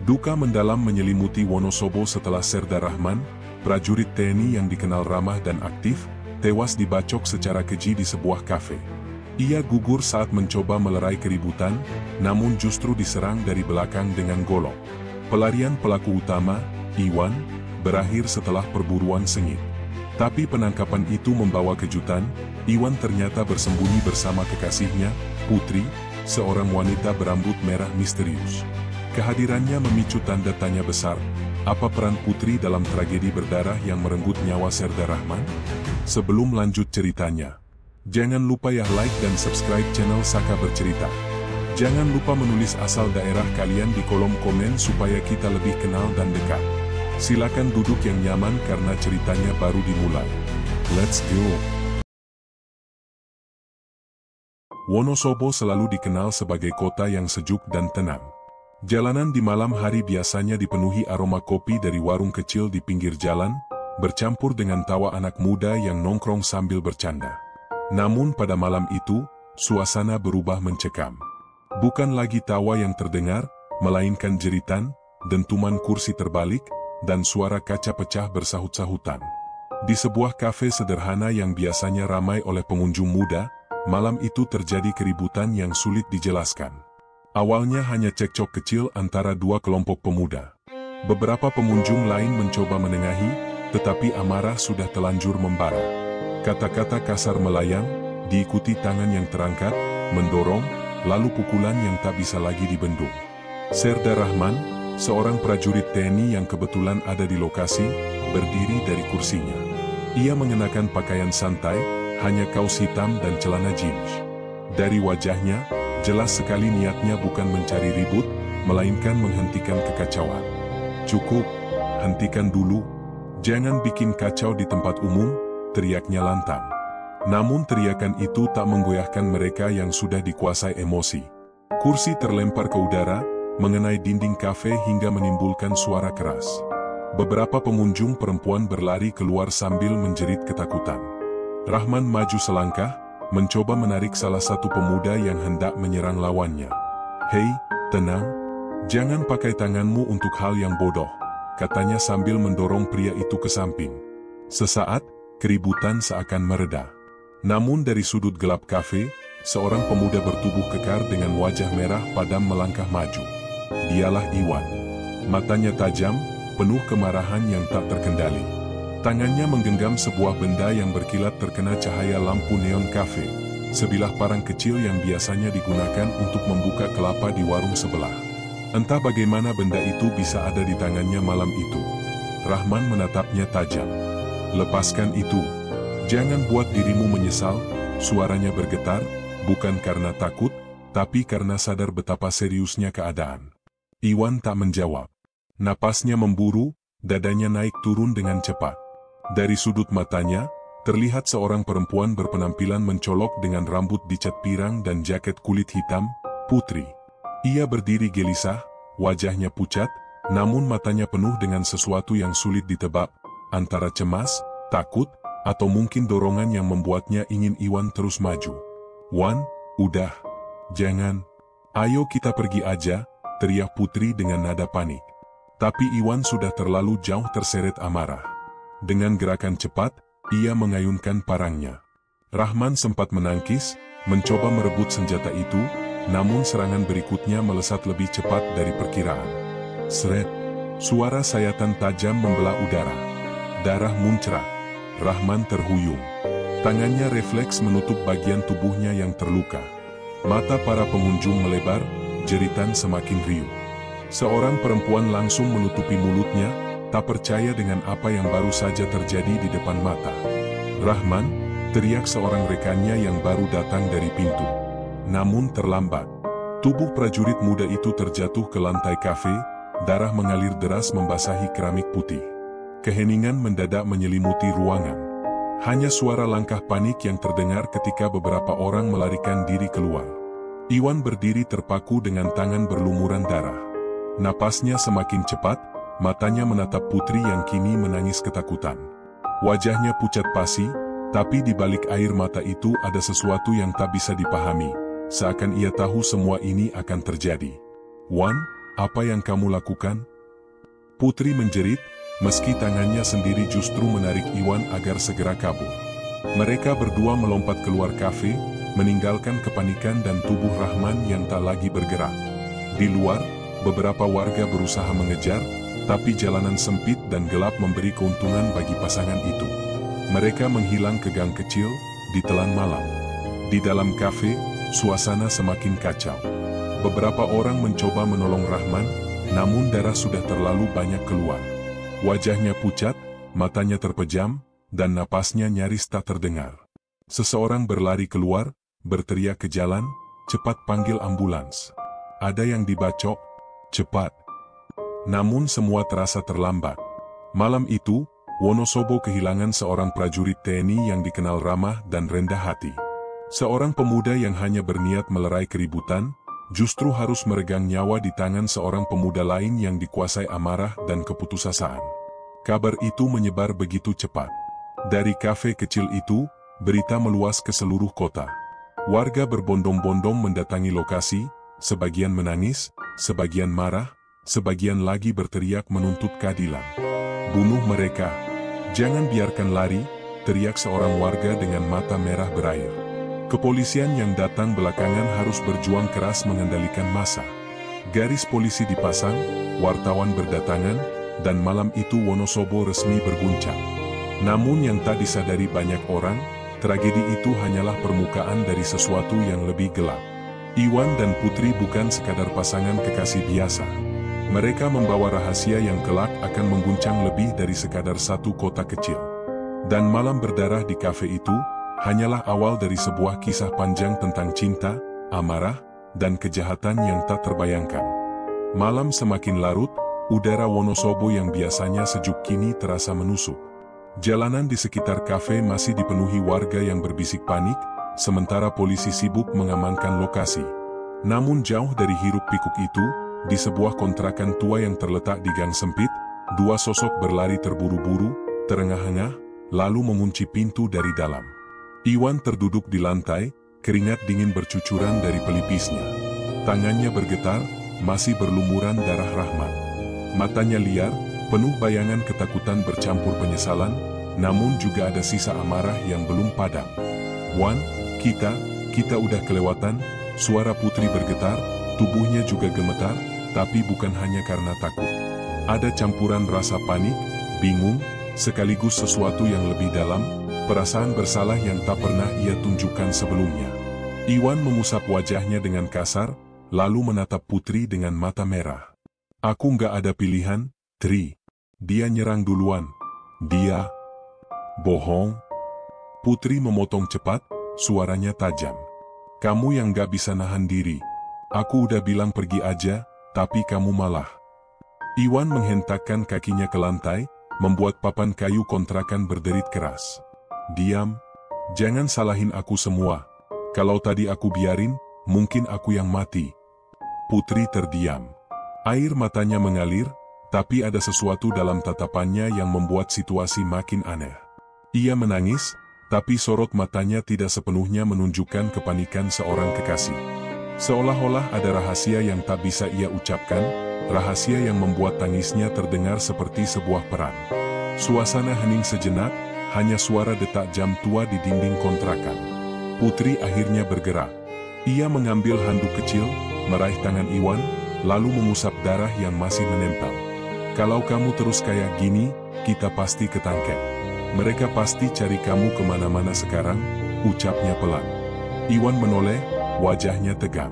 Duka mendalam menyelimuti Wonosobo setelah Serdar Rahman, prajurit TNI yang dikenal ramah dan aktif, tewas dibacok secara keji di sebuah kafe. Ia gugur saat mencoba melerai keributan, namun justru diserang dari belakang dengan golok. Pelarian pelaku utama, Iwan, berakhir setelah perburuan sengit. Tapi penangkapan itu membawa kejutan. Iwan ternyata bersembunyi bersama kekasihnya, Putri, seorang wanita berambut merah misterius. Kehadirannya memicu tanda tanya besar. Apa peran Putri dalam tragedi berdarah yang merenggut nyawa Serdar Rahman? Sebelum lanjut ceritanya, jangan lupa like dan subscribe channel Saka Bercerita. Jangan lupa menulis asal daerah kalian di kolom komen supaya kita lebih kenal dan dekat. Silakan duduk yang nyaman karena ceritanya baru dimulai. Let's go! Wonosobo selalu dikenal sebagai kota yang sejuk dan tenang. Jalanan di malam hari biasanya dipenuhi aroma kopi dari warung kecil di pinggir jalan, bercampur dengan tawa anak muda yang nongkrong sambil bercanda. Namun pada malam itu, suasana berubah mencekam. Bukan lagi tawa yang terdengar, melainkan jeritan, dentuman kursi terbalik, dan suara kaca pecah bersahut-sahutan. Di sebuah kafe sederhana yang biasanya ramai oleh pengunjung muda, malam itu terjadi keributan yang sulit dijelaskan. Awalnya hanya cekcok kecil antara dua kelompok pemuda. Beberapa pengunjung lain mencoba menengahi, tetapi amarah sudah telanjur membara. Kata-kata kasar melayang, diikuti tangan yang terangkat, mendorong, lalu pukulan yang tak bisa lagi dibendung. Serdar Rahman, seorang prajurit TNI yang kebetulan ada di lokasi, berdiri dari kursinya. Ia mengenakan pakaian santai, hanya kaos hitam dan celana jeans. Dari wajahnya, jelas sekali niatnya bukan mencari ribut, melainkan menghentikan kekacauan. "Cukup, hentikan dulu. Jangan bikin kacau di tempat umum," teriaknya lantang. Namun teriakan itu tak menggoyahkan mereka yang sudah dikuasai emosi. Kursi terlempar ke udara, mengenai dinding kafe hingga menimbulkan suara keras. Beberapa pengunjung perempuan berlari keluar sambil menjerit ketakutan. Rahman maju selangkah, mencoba menarik salah satu pemuda yang hendak menyerang lawannya. "Hei, tenang. Jangan pakai tanganmu untuk hal yang bodoh," katanya sambil mendorong pria itu ke samping. Sesaat, keributan seakan mereda. Namun dari sudut gelap kafe, seorang pemuda bertubuh kekar dengan wajah merah padam melangkah maju. Dialah Iwan. Matanya tajam, penuh kemarahan yang tak terkendali. Tangannya menggenggam sebuah benda yang berkilat terkena cahaya lampu neon kafe, sebilah parang kecil yang biasanya digunakan untuk membuka kelapa di warung sebelah. Entah bagaimana benda itu bisa ada di tangannya malam itu. Rahman menatapnya tajam. "Lepaskan itu. Jangan buat dirimu menyesal," suaranya bergetar, bukan karena takut, tapi karena sadar betapa seriusnya keadaan. Iwan tak menjawab. Napasnya memburu, dadanya naik turun dengan cepat. Dari sudut matanya, terlihat seorang perempuan berpenampilan mencolok dengan rambut dicat pirang dan jaket kulit hitam, Putri. Ia berdiri gelisah, wajahnya pucat, namun matanya penuh dengan sesuatu yang sulit ditebak, antara cemas, takut, atau mungkin dorongan yang membuatnya ingin Iwan terus maju. "Wan, udah. Jangan. Ayo kita pergi aja," teriak Putri dengan nada panik. Tapi Iwan sudah terlalu jauh terseret amarah. Dengan gerakan cepat, ia mengayunkan parangnya. Rahman sempat menangkis, mencoba merebut senjata itu, namun serangan berikutnya melesat lebih cepat dari perkiraan. Seret! Suara sayatan tajam membelah udara. Darah muncrat. Rahman terhuyung. Tangannya refleks menutup bagian tubuhnya yang terluka. Mata para pengunjung melebar, jeritan semakin riuh. Seorang perempuan langsung menutupi mulutnya, tak percaya dengan apa yang baru saja terjadi di depan mata. "Rahman!" teriak seorang rekannya yang baru datang dari pintu. Namun terlambat. Tubuh prajurit muda itu terjatuh ke lantai kafe, darah mengalir deras membasahi keramik putih. Keheningan mendadak menyelimuti ruangan. Hanya suara langkah panik yang terdengar ketika beberapa orang melarikan diri keluar. Iwan berdiri terpaku dengan tangan berlumuran darah. Napasnya semakin cepat, matanya menatap Putri yang kini menangis ketakutan. Wajahnya pucat pasi, tapi di balik air mata itu ada sesuatu yang tak bisa dipahami, seakan ia tahu semua ini akan terjadi. "Wan, Apa yang kamu lakukan? Putri menjerit, meski tangannya sendiri justru menarik Iwan agar segera kabur. Mereka berdua melompat keluar kafe, meninggalkan kepanikan dan tubuh Rahman yang tak lagi bergerak. Di luar, beberapa warga berusaha mengejar, tapi jalanan sempit dan gelap memberi keuntungan bagi pasangan itu. Mereka menghilang ke gang kecil, ditelan malam. Di dalam kafe, suasana semakin kacau. Beberapa orang mencoba menolong Rahman, namun darah sudah terlalu banyak keluar. Wajahnya pucat, matanya terpejam, dan napasnya nyaris tak terdengar. Seseorang berlari keluar, berteriak ke jalan, "Cepat panggil ambulans. Ada yang dibacok, cepat." Namun semua terasa terlambat. Malam itu, Wonosobo kehilangan seorang prajurit TNI yang dikenal ramah dan rendah hati. Seorang pemuda yang hanya berniat melerai keributan, justru harus meregang nyawa di tangan seorang pemuda lain yang dikuasai amarah dan keputusasaan. Kabar itu menyebar begitu cepat. Dari kafe kecil itu, berita meluas ke seluruh kota. Warga berbondong-bondong mendatangi lokasi, sebagian menangis, sebagian marah, sebagian lagi berteriak menuntut keadilan. "Bunuh mereka! Jangan biarkan lari!" teriak seorang warga dengan mata merah berair. Kepolisian yang datang belakangan harus berjuang keras mengendalikan massa. Garis polisi dipasang, wartawan berdatangan, dan malam itu Wonosobo resmi berguncang. Namun yang tak disadari banyak orang, tragedi itu hanyalah permukaan dari sesuatu yang lebih gelap. Iwan dan Putri bukan sekadar pasangan kekasih biasa. Mereka membawa rahasia yang kelak akan mengguncang lebih dari sekadar satu kota kecil. Dan malam berdarah di kafe itu hanyalah awal dari sebuah kisah panjang tentang cinta, amarah, dan kejahatan yang tak terbayangkan. Malam semakin larut, udara Wonosobo yang biasanya sejuk kini terasa menusuk. Jalanan di sekitar kafe masih dipenuhi warga yang berbisik panik, sementara polisi sibuk mengamankan lokasi. Namun jauh dari hiruk-pikuk itu, di sebuah kontrakan tua yang terletak di gang sempit, dua sosok berlari terburu-buru, terengah-engah, lalu mengunci pintu dari dalam. Iwan terduduk di lantai, keringat dingin bercucuran dari pelipisnya. Tangannya bergetar, masih berlumuran darah Rahman. Matanya liar, penuh bayangan ketakutan bercampur penyesalan, namun juga ada sisa amarah yang belum padam. "Wan, kita udah kelewatan," suara Putri bergetar, tubuhnya juga gemetar, tapi bukan hanya karena takut. Ada campuran rasa panik, bingung, sekaligus sesuatu yang lebih dalam, perasaan bersalah yang tak pernah ia tunjukkan sebelumnya. Iwan mengusap wajahnya dengan kasar, lalu menatap Putri dengan mata merah. "Aku nggak ada pilihan, Tri. Dia nyerang duluan. Dia..." "Bohong." Putri memotong cepat, suaranya tajam. "Kamu yang nggak bisa nahan diri. Aku udah bilang pergi aja, tapi kamu malah..." Iwan menghentakkan kakinya ke lantai, membuat papan kayu kontrakan berderit keras. "Diam. Jangan salahin aku semua. Kalau tadi aku biarin, mungkin aku yang mati." Putri terdiam. Air matanya mengalir, tapi ada sesuatu dalam tatapannya yang membuat situasi makin aneh. Ia menangis, tapi sorot matanya tidak sepenuhnya menunjukkan kepanikan seorang kekasih. Seolah-olah ada rahasia yang tak bisa ia ucapkan, rahasia yang membuat tangisnya terdengar seperti sebuah peran. Suasana hening sejenak, hanya suara detak jam tua di dinding kontrakan. Putri akhirnya bergerak. Ia mengambil handuk kecil, meraih tangan Iwan, lalu mengusap darah yang masih menempel. "Kalau kamu terus kayak gini, kita pasti ketangkep. Mereka pasti cari kamu kemana-mana sekarang," ucapnya pelan. Iwan menoleh, wajahnya tegang.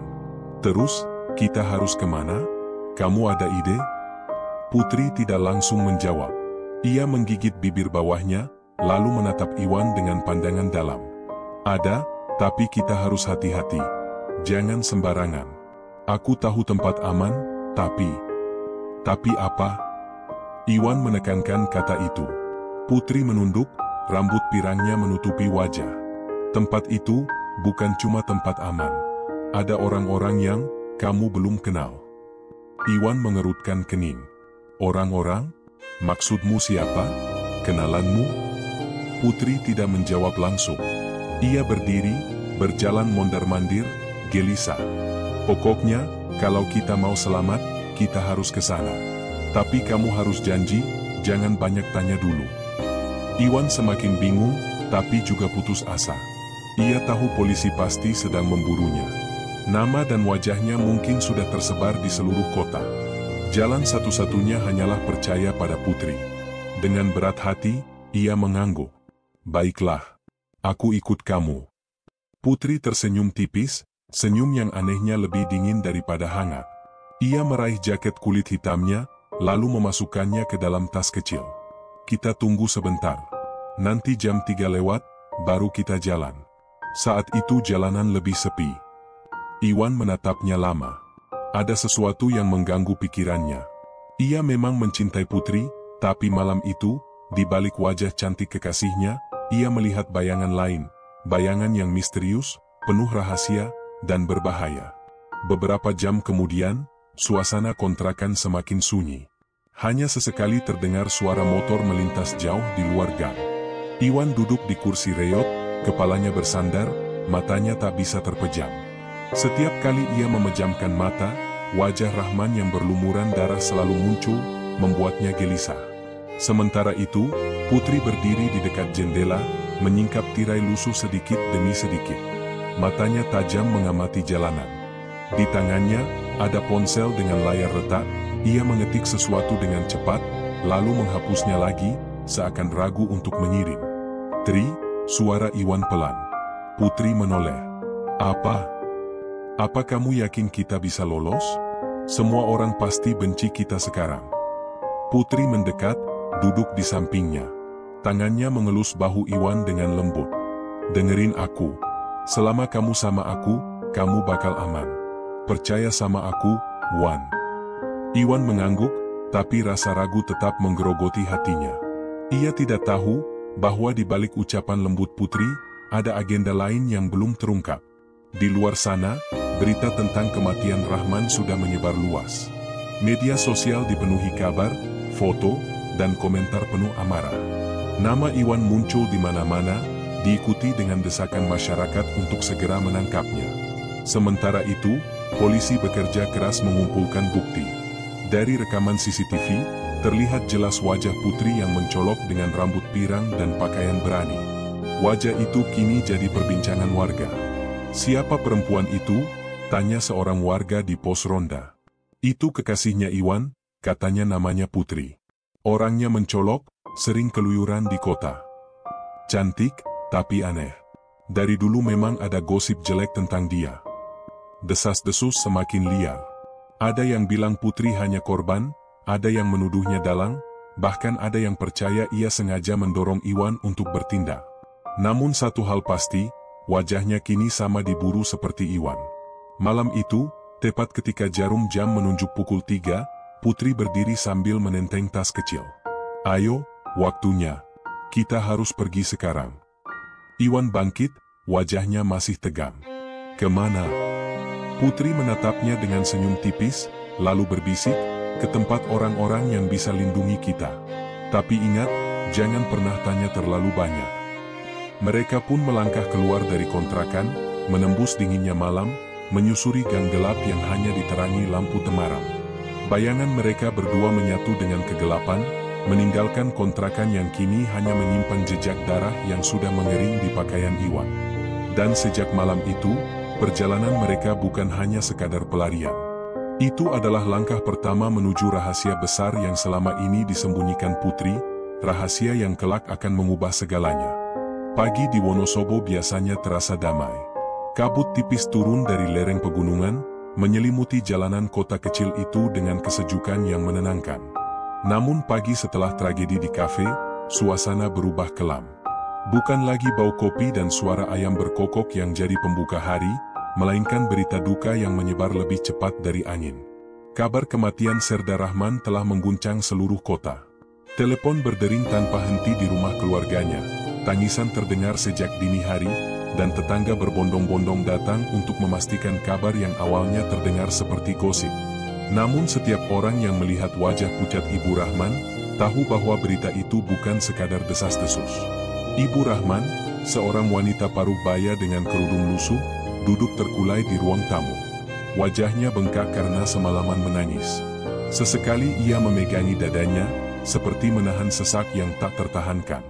"Terus, kita harus kemana? Kamu ada ide?" Putri tidak langsung menjawab. Ia menggigit bibir bawahnya, lalu menatap Iwan dengan pandangan dalam. "Ada, tapi kita harus hati-hati. Jangan sembarangan. Aku tahu tempat aman, tapi..." "Tapi apa?" Iwan menekankan kata itu. Putri menunduk, rambut pirangnya menutupi wajah. "Tempat itu bukan cuma tempat aman. Ada orang-orang yang kamu belum kenal." Iwan mengerutkan kening. "Orang-orang? Maksudmu siapa? Kenalanmu?" Putri tidak menjawab langsung. Ia berdiri, berjalan mondar-mandir, gelisah. "Pokoknya, kalau kita mau selamat, kita harus ke sana. Tapi kamu harus janji, jangan banyak tanya dulu. Iwan semakin bingung, tapi juga putus asa. Ia tahu polisi pasti sedang memburunya. Nama dan wajahnya mungkin sudah tersebar di seluruh kota. Jalan satu-satunya hanyalah percaya pada Putri. Dengan berat hati, ia mengangguk. Baiklah, aku ikut kamu. Putri tersenyum tipis, senyum yang anehnya lebih dingin daripada hangat. Ia meraih jaket kulit hitamnya, lalu memasukkannya ke dalam tas kecil. Kita tunggu sebentar. Nanti jam 3 lewat, baru kita jalan. Saat itu jalanan lebih sepi. Iwan menatapnya lama. Ada sesuatu yang mengganggu pikirannya. Ia memang mencintai Putri, tapi malam itu, di balik wajah cantik kekasihnya, ia melihat bayangan lain. Bayangan yang misterius, penuh rahasia, dan berbahaya. Beberapa jam kemudian, suasana kontrakan semakin sunyi. Hanya sesekali terdengar suara motor melintas jauh di luar gang. Iwan duduk di kursi reot, kepalanya bersandar, matanya tak bisa terpejam. Setiap kali ia memejamkan mata, wajah Rahman yang berlumuran darah selalu muncul, membuatnya gelisah. Sementara itu, Putri berdiri di dekat jendela, menyingkap tirai lusuh sedikit demi sedikit. Matanya tajam mengamati jalanan. Di tangannya, ada ponsel dengan layar retak. Ia mengetik sesuatu dengan cepat, lalu menghapusnya lagi, seakan ragu untuk mengirim. Tri, suara Iwan pelan. Putri menoleh. Apa kamu yakin kita bisa lolos? Semua orang pasti benci kita sekarang. Putri mendekat, duduk di sampingnya. Tangannya mengelus bahu Iwan dengan lembut. Dengerin aku. Selama kamu sama aku, kamu bakal aman. Percaya sama aku, Wan. Iwan mengangguk, tapi rasa ragu tetap menggerogoti hatinya. Ia tidak tahu bahwa di balik ucapan lembut Putri, ada agenda lain yang belum terungkap. Di luar sana, berita tentang kematian Rahman sudah menyebar luas. Media sosial dipenuhi kabar, foto, dan komentar penuh amarah. Nama Iwan muncul di mana-mana, diikuti dengan desakan masyarakat untuk segera menangkapnya. Sementara itu, polisi bekerja keras mengumpulkan bukti. Dari rekaman CCTV, terlihat jelas wajah Putri yang mencolok dengan rambut pirang dan pakaian berani. Wajah itu kini jadi perbincangan warga. Siapa perempuan itu? Tanya seorang warga di pos ronda. Itu kekasihnya Iwan, katanya namanya Putri. Orangnya mencolok, sering keluyuran di kota. Cantik, tapi aneh. Dari dulu memang ada gosip jelek tentang dia. Desas-desus semakin liar. Ada yang bilang Putri hanya korban, ada yang menuduhnya dalang, bahkan ada yang percaya ia sengaja mendorong Iwan untuk bertindak. Namun satu hal pasti, wajahnya kini sama diburu seperti Iwan. Malam itu, tepat ketika jarum jam menunjuk pukul 3, Putri berdiri sambil menenteng tas kecil. Ayo, waktunya. Kita harus pergi sekarang. Iwan bangkit, wajahnya masih tegang. Kemana? Putri menatapnya dengan senyum tipis, lalu berbisik, ke tempat orang-orang yang bisa lindungi kita. Tapi ingat, jangan pernah tanya terlalu banyak. Mereka pun melangkah keluar dari kontrakan, menembus dinginnya malam, menyusuri gang gelap yang hanya diterangi lampu temaram. Bayangan mereka berdua menyatu dengan kegelapan, meninggalkan kontrakan yang kini hanya menyimpan jejak darah yang sudah mengering di pakaian Iwan. Dan sejak malam itu, perjalanan mereka bukan hanya sekadar pelarian. Itu adalah langkah pertama menuju rahasia besar yang selama ini disembunyikan Putri, rahasia yang kelak akan mengubah segalanya. Pagi di Wonosobo biasanya terasa damai. Kabut tipis turun dari lereng pegunungan, menyelimuti jalanan kota kecil itu dengan kesejukan yang menenangkan. Namun pagi setelah tragedi di kafe, suasana berubah kelam. Bukan lagi bau kopi dan suara ayam berkokok yang jadi pembuka hari, melainkan berita duka yang menyebar lebih cepat dari angin. Kabar kematian Serda Rahman telah mengguncang seluruh kota. Telepon berdering tanpa henti di rumah keluarganya, tangisan terdengar sejak dini hari, dan tetangga berbondong-bondong datang untuk memastikan kabar yang awalnya terdengar seperti gosip. Namun setiap orang yang melihat wajah pucat Ibu Rahman, tahu bahwa berita itu bukan sekadar desas-desus. Ibu Rahman, seorang wanita paruh baya dengan kerudung lusuh, duduk terkulai di ruang tamu. Wajahnya bengkak karena semalaman menangis. Sesekali ia memegangi dadanya, seperti menahan sesak yang tak tertahankan.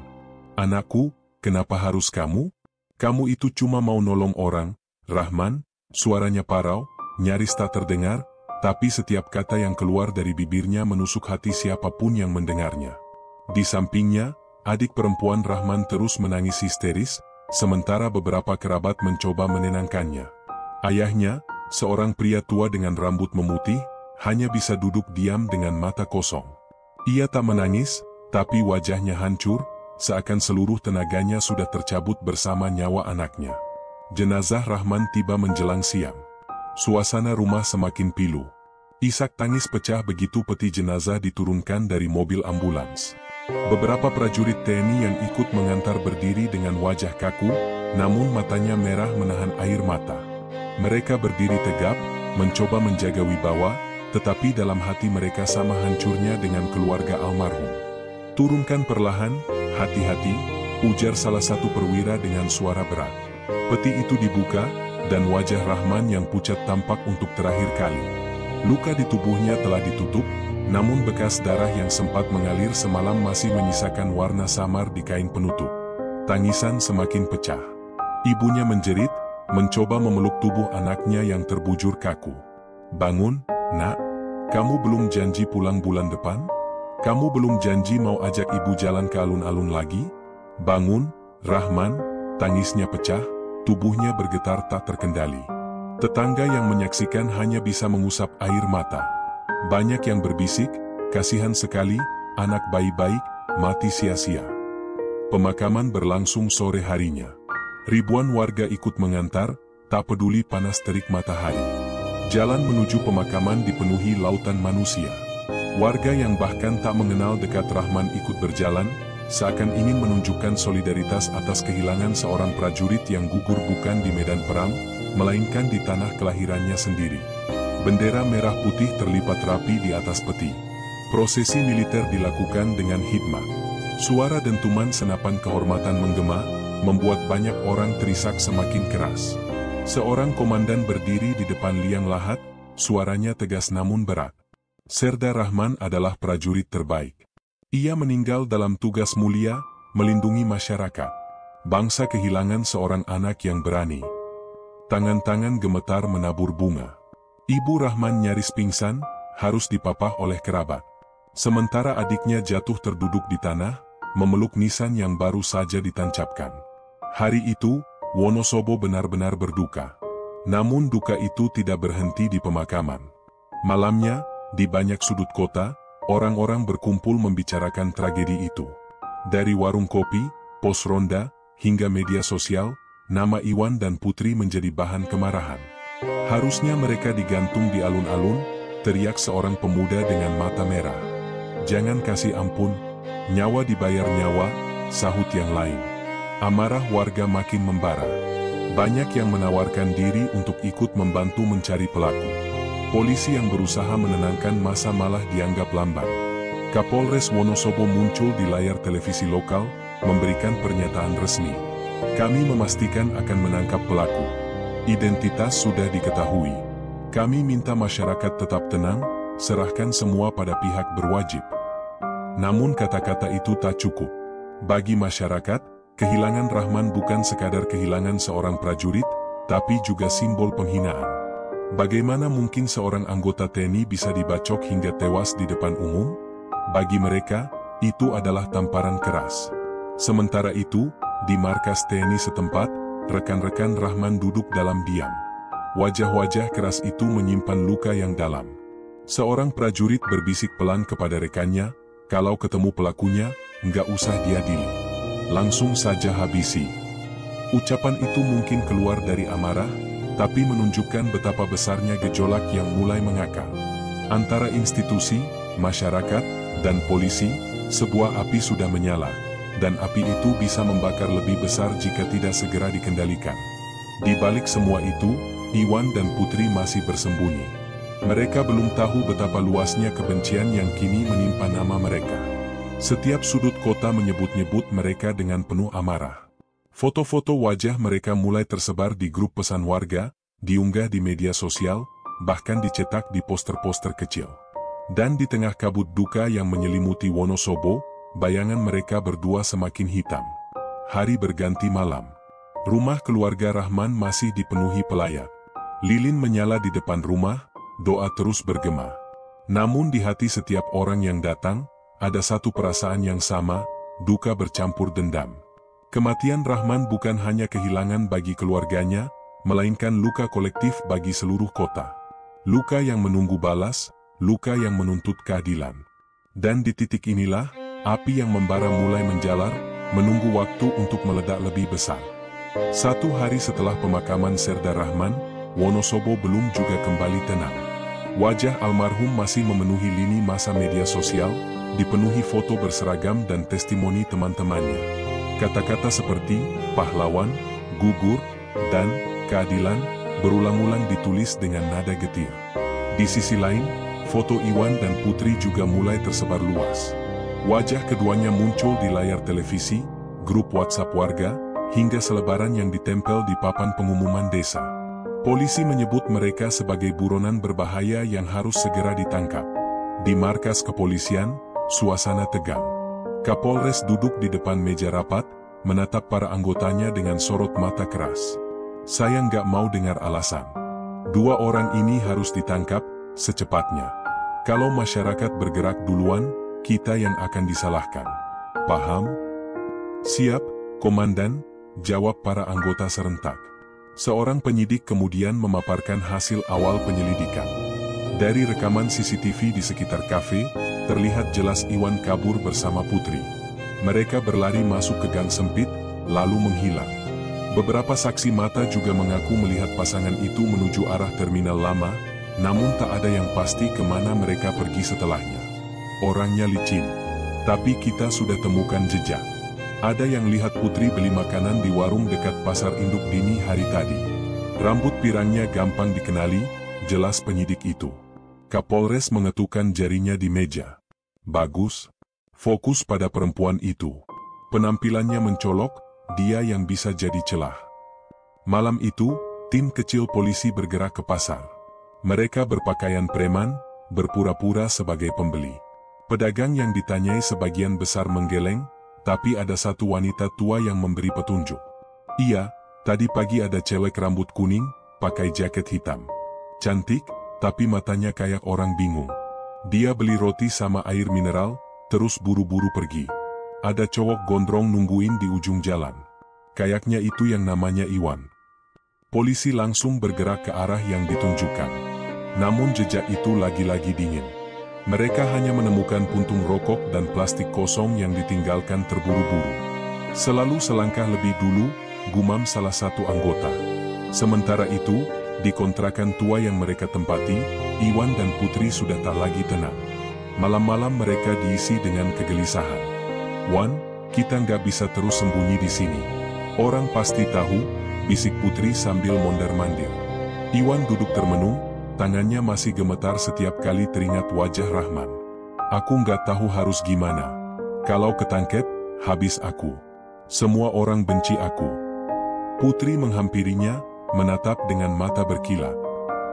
"Anakku, kenapa harus kamu? Kamu itu cuma mau nolong orang, Rahman." Suaranya parau, nyaris tak terdengar, tapi setiap kata yang keluar dari bibirnya menusuk hati siapapun yang mendengarnya. Di sampingnya, adik perempuan Rahman terus menangis histeris, sementara beberapa kerabat mencoba menenangkannya. Ayahnya, seorang pria tua dengan rambut memutih, hanya bisa duduk diam dengan mata kosong. Ia tak menangis, tapi wajahnya hancur, seakan seluruh tenaganya sudah tercabut bersama nyawa anaknya. Jenazah Rahman tiba menjelang siang. Suasana rumah semakin pilu. Isak tangis pecah begitu peti jenazah diturunkan dari mobil ambulans. Beberapa prajurit TNI yang ikut mengantar berdiri dengan wajah kaku, namun matanya merah menahan air mata. Mereka berdiri tegap, mencoba menjaga wibawa, tetapi dalam hati mereka sama hancurnya dengan keluarga almarhum. "Turunkan perlahan, hati-hati," ujar salah satu perwira dengan suara berat. Peti itu dibuka, dan wajah Rahman yang pucat tampak untuk terakhir kali. Luka di tubuhnya telah ditutup, namun bekas darah yang sempat mengalir semalam masih menyisakan warna samar di kain penutup. Tangisan semakin pecah. Ibunya menjerit, mencoba memeluk tubuh anaknya yang terbujur kaku. "Bangun, Nak. Kamu belum janji pulang bulan depan? Kamu belum janji mau ajak ibu jalan ke alun-alun lagi? Bangun, Rahman." Tangisnya pecah, tubuhnya bergetar tak terkendali. Tetangga yang menyaksikan hanya bisa mengusap air mata. Banyak yang berbisik, "Kasihan sekali, anak baik-baik, mati sia-sia." Pemakaman berlangsung sore harinya. Ribuan warga ikut mengantar, tak peduli panas terik matahari. Jalan menuju pemakaman dipenuhi lautan manusia. Warga yang bahkan tak mengenal dekat Rahman ikut berjalan, seakan ingin menunjukkan solidaritas atas kehilangan seorang prajurit yang gugur bukan di medan perang, melainkan di tanah kelahirannya sendiri. Bendera merah putih terlipat rapi di atas peti. Prosesi militer dilakukan dengan hikmat. Suara dentuman senapan kehormatan menggema, membuat banyak orang terisak semakin keras. Seorang komandan berdiri di depan liang lahat, suaranya tegas namun berat. Serda Rahman adalah prajurit terbaik. Ia meninggal dalam tugas mulia, melindungi masyarakat. Bangsa kehilangan seorang anak yang berani. Tangan-tangan gemetar menabur bunga. Ibu Rahman nyaris pingsan, harus dipapah oleh kerabat. Sementara adiknya jatuh terduduk di tanah, memeluk nisan yang baru saja ditancapkan. Hari itu, Wonosobo benar-benar berduka. Namun duka itu tidak berhenti di pemakaman. Malamnya, di banyak sudut kota, orang-orang berkumpul membicarakan tragedi itu. Dari warung kopi, pos ronda, hingga media sosial, nama Iwan dan Putri menjadi bahan kemarahan. "Harusnya mereka digantung di alun-alun," teriak seorang pemuda dengan mata merah. "Jangan kasih ampun, nyawa dibayar nyawa," sahut yang lain. Amarah warga makin membara. Banyak yang menawarkan diri untuk ikut membantu mencari pelaku. Polisi yang berusaha menenangkan massa malah dianggap lamban. Kapolres Wonosobo muncul di layar televisi lokal, memberikan pernyataan resmi. "Kami memastikan akan menangkap pelaku. Identitas sudah diketahui. Kami minta masyarakat tetap tenang, serahkan semua pada pihak berwajib." Namun kata-kata itu tak cukup. Bagi masyarakat, kehilangan Rahman bukan sekadar kehilangan seorang prajurit, tapi juga simbol penghinaan. Bagaimana mungkin seorang anggota TNI bisa dibacok hingga tewas di depan umum? Bagi mereka, itu adalah tamparan keras. Sementara itu, di markas TNI setempat, rekan-rekan Rahman duduk dalam diam. Wajah-wajah keras itu menyimpan luka yang dalam. Seorang prajurit berbisik pelan kepada rekannya, "Kalau ketemu pelakunya, nggak usah diadili. Langsung saja habisi." Ucapan itu mungkin keluar dari amarah, tapi menunjukkan betapa besarnya gejolak yang mulai mengakar. Antara institusi, masyarakat, dan polisi, sebuah api sudah menyala, dan api itu bisa membakar lebih besar jika tidak segera dikendalikan. Di balik semua itu, Iwan dan Putri masih bersembunyi. Mereka belum tahu betapa luasnya kebencian yang kini menimpa nama mereka. Setiap sudut kota menyebut-nyebut mereka dengan penuh amarah. Foto-foto wajah mereka mulai tersebar di grup pesan warga, diunggah di media sosial, bahkan dicetak di poster-poster kecil. Dan di tengah kabut duka yang menyelimuti Wonosobo, bayangan mereka berdua semakin hitam. Hari berganti malam. Rumah keluarga Rahman masih dipenuhi pelayat. Lilin menyala di depan rumah, doa terus bergema. Namun di hati setiap orang yang datang, ada satu perasaan yang sama, duka bercampur dendam. Kematian Rahman bukan hanya kehilangan bagi keluarganya, melainkan luka kolektif bagi seluruh kota. Luka yang menunggu balas, luka yang menuntut keadilan. Dan di titik inilah, api yang membara mulai menjalar, menunggu waktu untuk meledak lebih besar. 1 hari setelah pemakaman Serda Rahman, Wonosobo belum juga kembali tenang. Wajah almarhum masih memenuhi lini masa media sosial, dipenuhi foto berseragam dan testimoni teman-temannya. Kata-kata seperti pahlawan, gugur, dan keadilan berulang-ulang ditulis dengan nada getir. Di sisi lain, foto Iwan dan Putri juga mulai tersebar luas. Wajah keduanya muncul di layar televisi, grup WhatsApp warga, hingga selebaran yang ditempel di papan pengumuman desa. Polisi menyebut mereka sebagai buronan berbahaya yang harus segera ditangkap. Di markas kepolisian, suasana tegang. Kapolres duduk di depan meja rapat, menatap para anggotanya dengan sorot mata keras. Saya nggak mau dengar alasan. 2 orang ini harus ditangkap secepatnya. Kalau masyarakat bergerak duluan, kita yang akan disalahkan. Paham? Siap, Komandan, jawab para anggota serentak. Seorang penyidik kemudian memaparkan hasil awal penyelidikan. Dari rekaman CCTV di sekitar kafe, terlihat jelas Iwan kabur bersama Putri. Mereka berlari masuk ke gang sempit, lalu menghilang. Beberapa saksi mata juga mengaku melihat pasangan itu menuju arah terminal lama, namun tak ada yang pasti kemana mereka pergi setelahnya. Orangnya licin, tapi kita sudah temukan jejak. Ada yang lihat Putri beli makanan di warung dekat pasar induk dini hari tadi. Rambut pirangnya gampang dikenali, jelas penyidik itu. Kapolres mengetukkan jarinya di meja. Bagus, fokus pada perempuan itu. Penampilannya mencolok, dia yang bisa jadi celah. Malam itu, tim kecil polisi bergerak ke pasar. Mereka berpakaian preman, berpura-pura sebagai pembeli. Pedagang yang ditanyai sebagian besar menggeleng, tapi ada satu wanita tua yang memberi petunjuk. Iya, tadi pagi ada cewek rambut kuning, pakai jaket hitam. Cantik, tapi matanya kayak orang bingung. Dia beli roti sama air mineral, terus buru-buru pergi. Ada cowok gondrong nungguin di ujung jalan. Kayaknya itu yang namanya Iwan. Polisi langsung bergerak ke arah yang ditunjukkan. Namun jejak itu lagi-lagi dingin. Mereka hanya menemukan puntung rokok dan plastik kosong yang ditinggalkan terburu-buru. Selalu selangkah lebih dulu, gumam salah satu anggota. Sementara itu, di kontrakan tua yang mereka tempati, Iwan dan Putri sudah tak lagi tenang. Malam-malam mereka diisi dengan kegelisahan. Wan, kita nggak bisa terus sembunyi di sini. Orang pasti tahu, bisik Putri sambil mondar-mandir. Iwan duduk termenung, tangannya masih gemetar setiap kali teringat wajah Rahman. Aku nggak tahu harus gimana. Kalau ketangkep, habis aku. Semua orang benci aku. Putri menghampirinya, menatap dengan mata berkilat.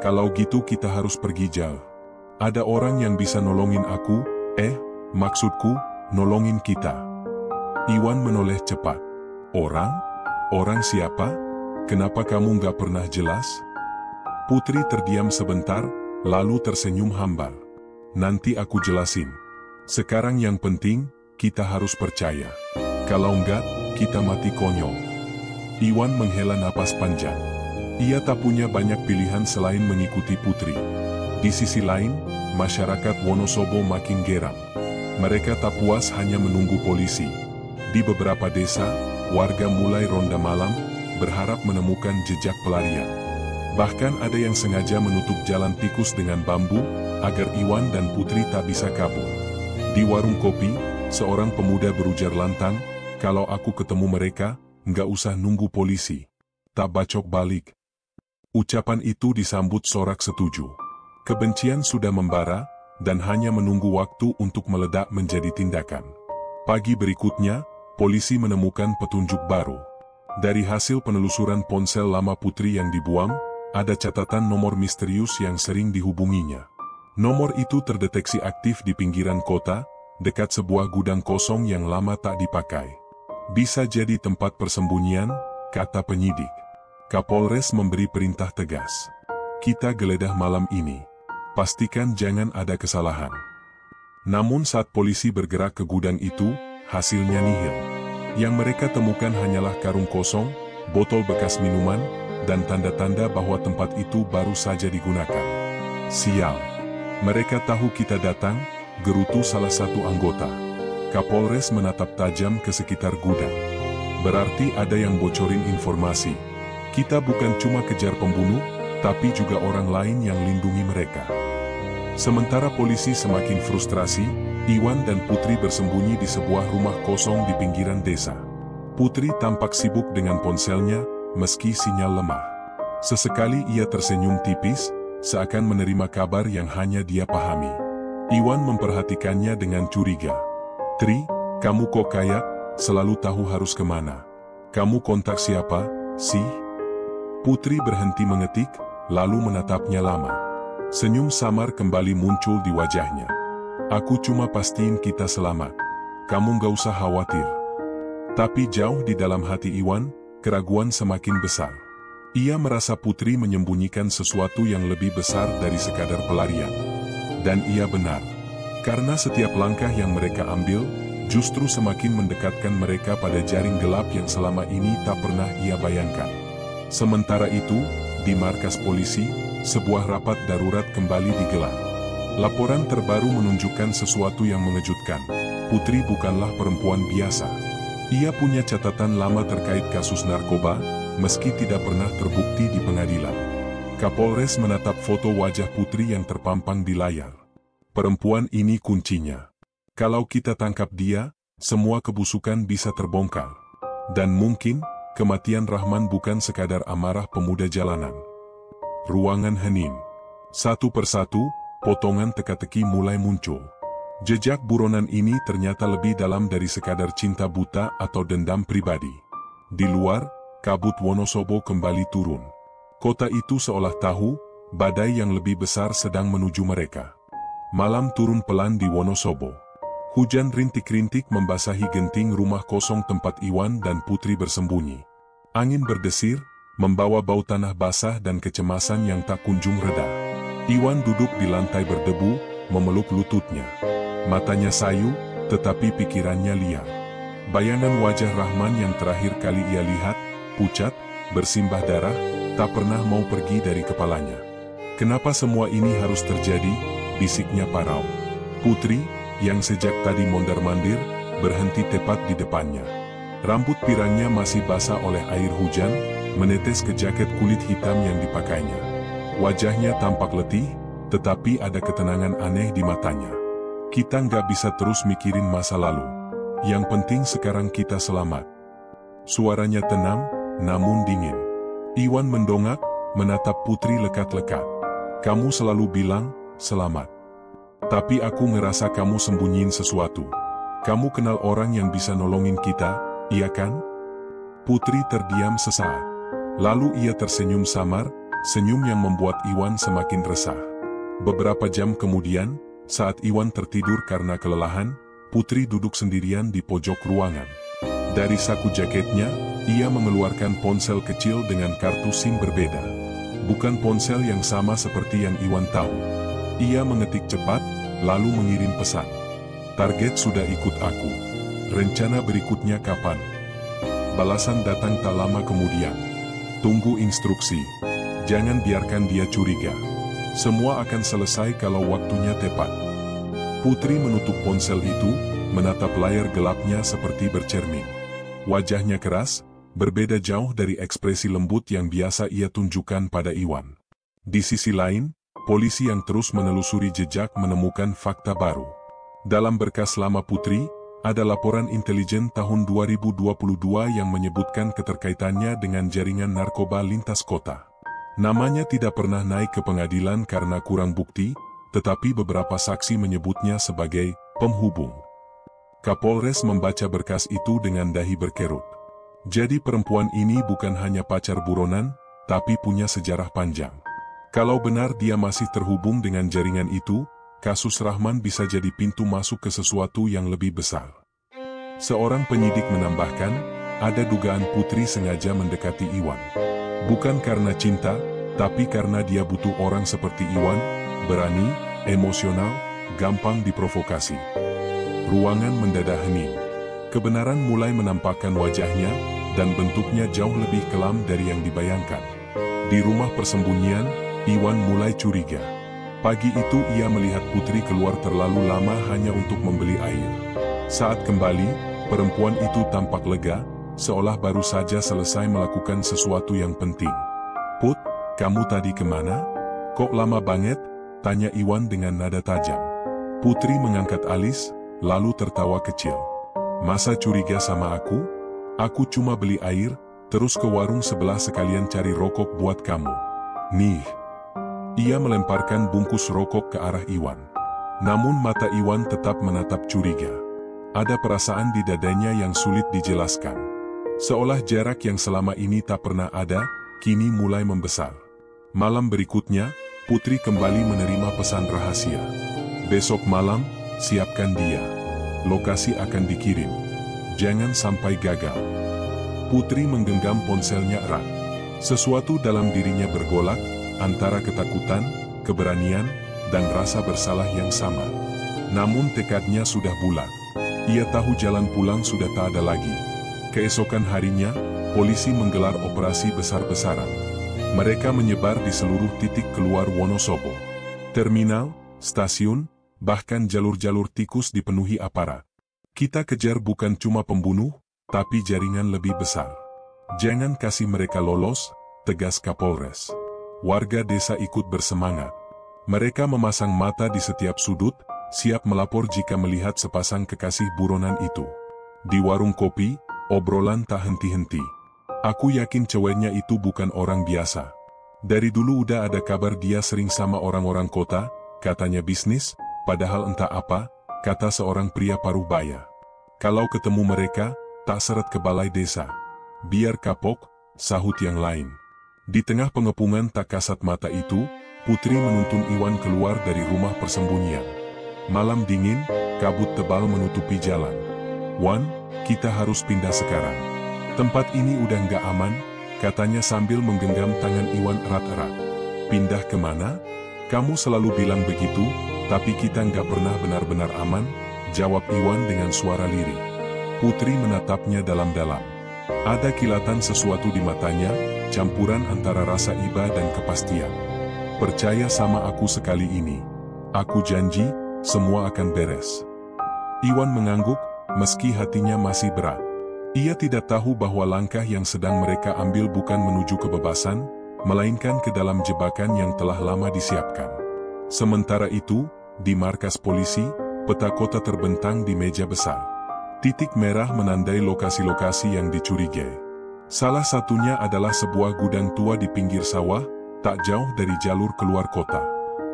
Kalau gitu kita harus pergi jauh. Ada orang yang bisa nolongin aku, maksudku, nolongin kita. Iwan menoleh cepat. Orang? Orang siapa? Kenapa kamu nggak pernah jelas? Putri terdiam sebentar, lalu tersenyum hambar. Nanti aku jelasin. Sekarang yang penting, kita harus percaya. Kalau enggak, kita mati konyol. Iwan menghela napas panjang. Ia tak punya banyak pilihan selain mengikuti Putri. Di sisi lain, masyarakat Wonosobo makin geram. Mereka tak puas hanya menunggu polisi. Di beberapa desa, warga mulai ronda malam, berharap menemukan jejak pelarian. Bahkan ada yang sengaja menutup jalan tikus dengan bambu, agar Iwan dan Putri tak bisa kabur. Di warung kopi, seorang pemuda berujar lantang, kalau aku ketemu mereka, nggak usah nunggu polisi. Tak bacok balik. Ucapan itu disambut sorak setuju. Kebencian sudah membara, dan hanya menunggu waktu untuk meledak menjadi tindakan. Pagi berikutnya, polisi menemukan petunjuk baru. Dari hasil penelusuran ponsel lama Putri yang dibuang, ada catatan nomor misterius yang sering dihubunginya. Nomor itu terdeteksi aktif di pinggiran kota, dekat sebuah gudang kosong yang lama tak dipakai. Bisa jadi tempat persembunyian, kata penyidik. Kapolres memberi perintah tegas. Kita geledah malam ini. Pastikan jangan ada kesalahan. Namun saat polisi bergerak ke gudang itu, hasilnya nihil. Yang mereka temukan hanyalah karung kosong, botol bekas minuman, dan tanda-tanda bahwa tempat itu baru saja digunakan. Sial. Mereka tahu kita datang, gerutu salah satu anggota. Kapolres menatap tajam ke sekitar gudang. Berarti ada yang bocorin informasi. Kita bukan cuma kejar pembunuh, tapi juga orang lain yang lindungi mereka. Sementara polisi semakin frustrasi, Iwan dan Putri bersembunyi di sebuah rumah kosong di pinggiran desa. Putri tampak sibuk dengan ponselnya, meski sinyal lemah. Sesekali ia tersenyum tipis, seakan menerima kabar yang hanya dia pahami. Iwan memperhatikannya dengan curiga. "Tri, kamu kok kayak selalu tahu harus kemana? Kamu kontak siapa, sih?" Putri berhenti mengetik, lalu menatapnya lama. Senyum samar kembali muncul di wajahnya. "Aku cuma pastiin kita selamat. Kamu gak usah khawatir." Tapi jauh di dalam hati Iwan, keraguan semakin besar. Ia merasa Putri menyembunyikan sesuatu yang lebih besar dari sekadar pelarian. Dan ia benar. Karena setiap langkah yang mereka ambil, justru semakin mendekatkan mereka pada jaring gelap yang selama ini tak pernah ia bayangkan. Sementara itu, di markas polisi, sebuah rapat darurat kembali digelar. Laporan terbaru menunjukkan sesuatu yang mengejutkan. Putri bukanlah perempuan biasa. Ia punya catatan lama terkait kasus narkoba, meski tidak pernah terbukti di pengadilan. Kapolres menatap foto wajah Putri yang terpampang di layar. Perempuan ini kuncinya. Kalau kita tangkap dia, semua kebusukan bisa terbongkar. Dan mungkin, kematian Rahman bukan sekadar amarah pemuda jalanan. Ruangan hening. Satu persatu, potongan teka-teki mulai muncul. Jejak buronan ini ternyata lebih dalam dari sekadar cinta buta atau dendam pribadi. Di luar, kabut Wonosobo kembali turun. Kota itu seolah tahu, badai yang lebih besar sedang menuju mereka. Malam turun pelan di Wonosobo. Hujan rintik-rintik membasahi genting rumah kosong tempat Iwan dan Putri bersembunyi. Angin berdesir, membawa bau tanah basah dan kecemasan yang tak kunjung reda. Iwan duduk di lantai berdebu, memeluk lututnya. Matanya sayu, tetapi pikirannya liar. Bayangan wajah Rahman yang terakhir kali ia lihat, pucat, bersimbah darah, tak pernah mau pergi dari kepalanya. "Kenapa semua ini harus terjadi?" bisiknya parau. Putri, yang sejak tadi mondar-mandir, berhenti tepat di depannya. Rambut pirangnya masih basah oleh air hujan, menetes ke jaket kulit hitam yang dipakainya. Wajahnya tampak letih, tetapi ada ketenangan aneh di matanya. "Kita nggak bisa terus mikirin masa lalu. Yang penting sekarang kita selamat." Suaranya tenang, namun dingin. Iwan mendongak, menatap Putri lekat-lekat. "Kamu selalu bilang, selamat. Tapi aku ngerasa kamu sembunyiin sesuatu. Kamu kenal orang yang bisa nolongin kita, iya kan?" Putri terdiam sesaat. Lalu ia tersenyum samar, senyum yang membuat Iwan semakin resah. Beberapa jam kemudian, saat Iwan tertidur karena kelelahan, Putri duduk sendirian di pojok ruangan. Dari saku jaketnya, ia mengeluarkan ponsel kecil dengan kartu SIM berbeda. Bukan ponsel yang sama seperti yang Iwan tahu. Ia mengetik cepat, lalu mengirim pesan. "Target sudah ikut aku. Rencana berikutnya kapan?" Balasan datang tak lama kemudian. "Tunggu instruksi. Jangan biarkan dia curiga. Semua akan selesai kalau waktunya tepat." Putri menutup ponsel itu, menatap layar gelapnya seperti bercermin. Wajahnya keras, berbeda jauh dari ekspresi lembut yang biasa ia tunjukkan pada Iwan. Di sisi lain, polisi yang terus menelusuri jejak menemukan fakta baru. Dalam berkas lama Putri, ada laporan intelijen tahun 2022 yang menyebutkan keterkaitannya dengan jaringan narkoba lintas kota. Namanya tidak pernah naik ke pengadilan karena kurang bukti, tetapi beberapa saksi menyebutnya sebagai penghubung. Kapolres membaca berkas itu dengan dahi berkerut. Jadi perempuan ini bukan hanya pacar buronan, tapi punya sejarah panjang. Kalau benar dia masih terhubung dengan jaringan itu, kasus Rahman bisa jadi pintu masuk ke sesuatu yang lebih besar. Seorang penyidik menambahkan, ada dugaan Putri sengaja mendekati Iwan. Bukan karena cinta, tapi karena dia butuh orang seperti Iwan, berani, emosional, gampang diprovokasi. Ruangan mendadak hening. Kebenaran mulai menampakkan wajahnya, dan bentuknya jauh lebih kelam dari yang dibayangkan. Di rumah persembunyian, Iwan mulai curiga. Pagi itu ia melihat Putri keluar terlalu lama hanya untuk membeli air. Saat kembali, perempuan itu tampak lega, seolah baru saja selesai melakukan sesuatu yang penting. "Put, kamu tadi kemana? Kok lama banget?" tanya Iwan dengan nada tajam. Putri mengangkat alis, lalu tertawa kecil. "Masa curiga sama aku? Aku cuma beli air, terus ke warung sebelah sekalian cari rokok buat kamu. Nih." Ia melemparkan bungkus rokok ke arah Iwan. Namun mata Iwan tetap menatap curiga. Ada perasaan di dadanya yang sulit dijelaskan. Seolah jarak yang selama ini tak pernah ada, kini mulai membesar. Malam berikutnya, Putri kembali menerima pesan rahasia. "Besok malam, siapkan dia. Lokasi akan dikirim. Jangan sampai gagal." Putri menggenggam ponselnya erat. Sesuatu dalam dirinya bergolak, antara ketakutan, keberanian, dan rasa bersalah yang sama. Namun tekadnya sudah bulat. Ia tahu jalan pulang sudah tak ada lagi. Keesokan harinya, polisi menggelar operasi besar-besaran. Mereka menyebar di seluruh titik keluar Wonosobo. Terminal, stasiun, bahkan jalur-jalur tikus dipenuhi aparat. "Kita kejar bukan cuma pembunuh, tapi jaringan lebih besar. Jangan kasih mereka lolos," tegas Kapolres. Warga desa ikut bersemangat. Mereka memasang mata di setiap sudut, siap melapor jika melihat sepasang kekasih buronan itu. Di warung kopi, obrolan tak henti-henti. "Aku yakin ceweknya itu bukan orang biasa. Dari dulu udah ada kabar dia sering sama orang-orang kota, katanya bisnis, padahal entah apa," kata seorang pria paruh baya. "Kalau ketemu mereka, tak seret ke balai desa." "Biar kapok," sahut yang lain. Di tengah pengepungan tak kasat mata itu, Putri menuntun Iwan keluar dari rumah persembunyian. Malam dingin, kabut tebal menutupi jalan. "Wan, kita harus pindah sekarang. Tempat ini udah nggak aman," katanya sambil menggenggam tangan Iwan erat-erat. "Pindah kemana? Kamu selalu bilang begitu, tapi kita nggak pernah benar-benar aman," jawab Iwan dengan suara lirih. Putri menatapnya dalam-dalam. Ada kilatan sesuatu di matanya, campuran antara rasa iba dan kepastian. "Percaya sama aku sekali ini. Aku janji, semua akan beres." Iwan mengangguk, meski hatinya masih berat. Ia tidak tahu bahwa langkah yang sedang mereka ambil bukan menuju kebebasan, melainkan ke dalam jebakan yang telah lama disiapkan. Sementara itu, di markas polisi, peta kota terbentang di meja besar. Titik merah menandai lokasi-lokasi yang dicurigai. Salah satunya adalah sebuah gudang tua di pinggir sawah, tak jauh dari jalur keluar kota.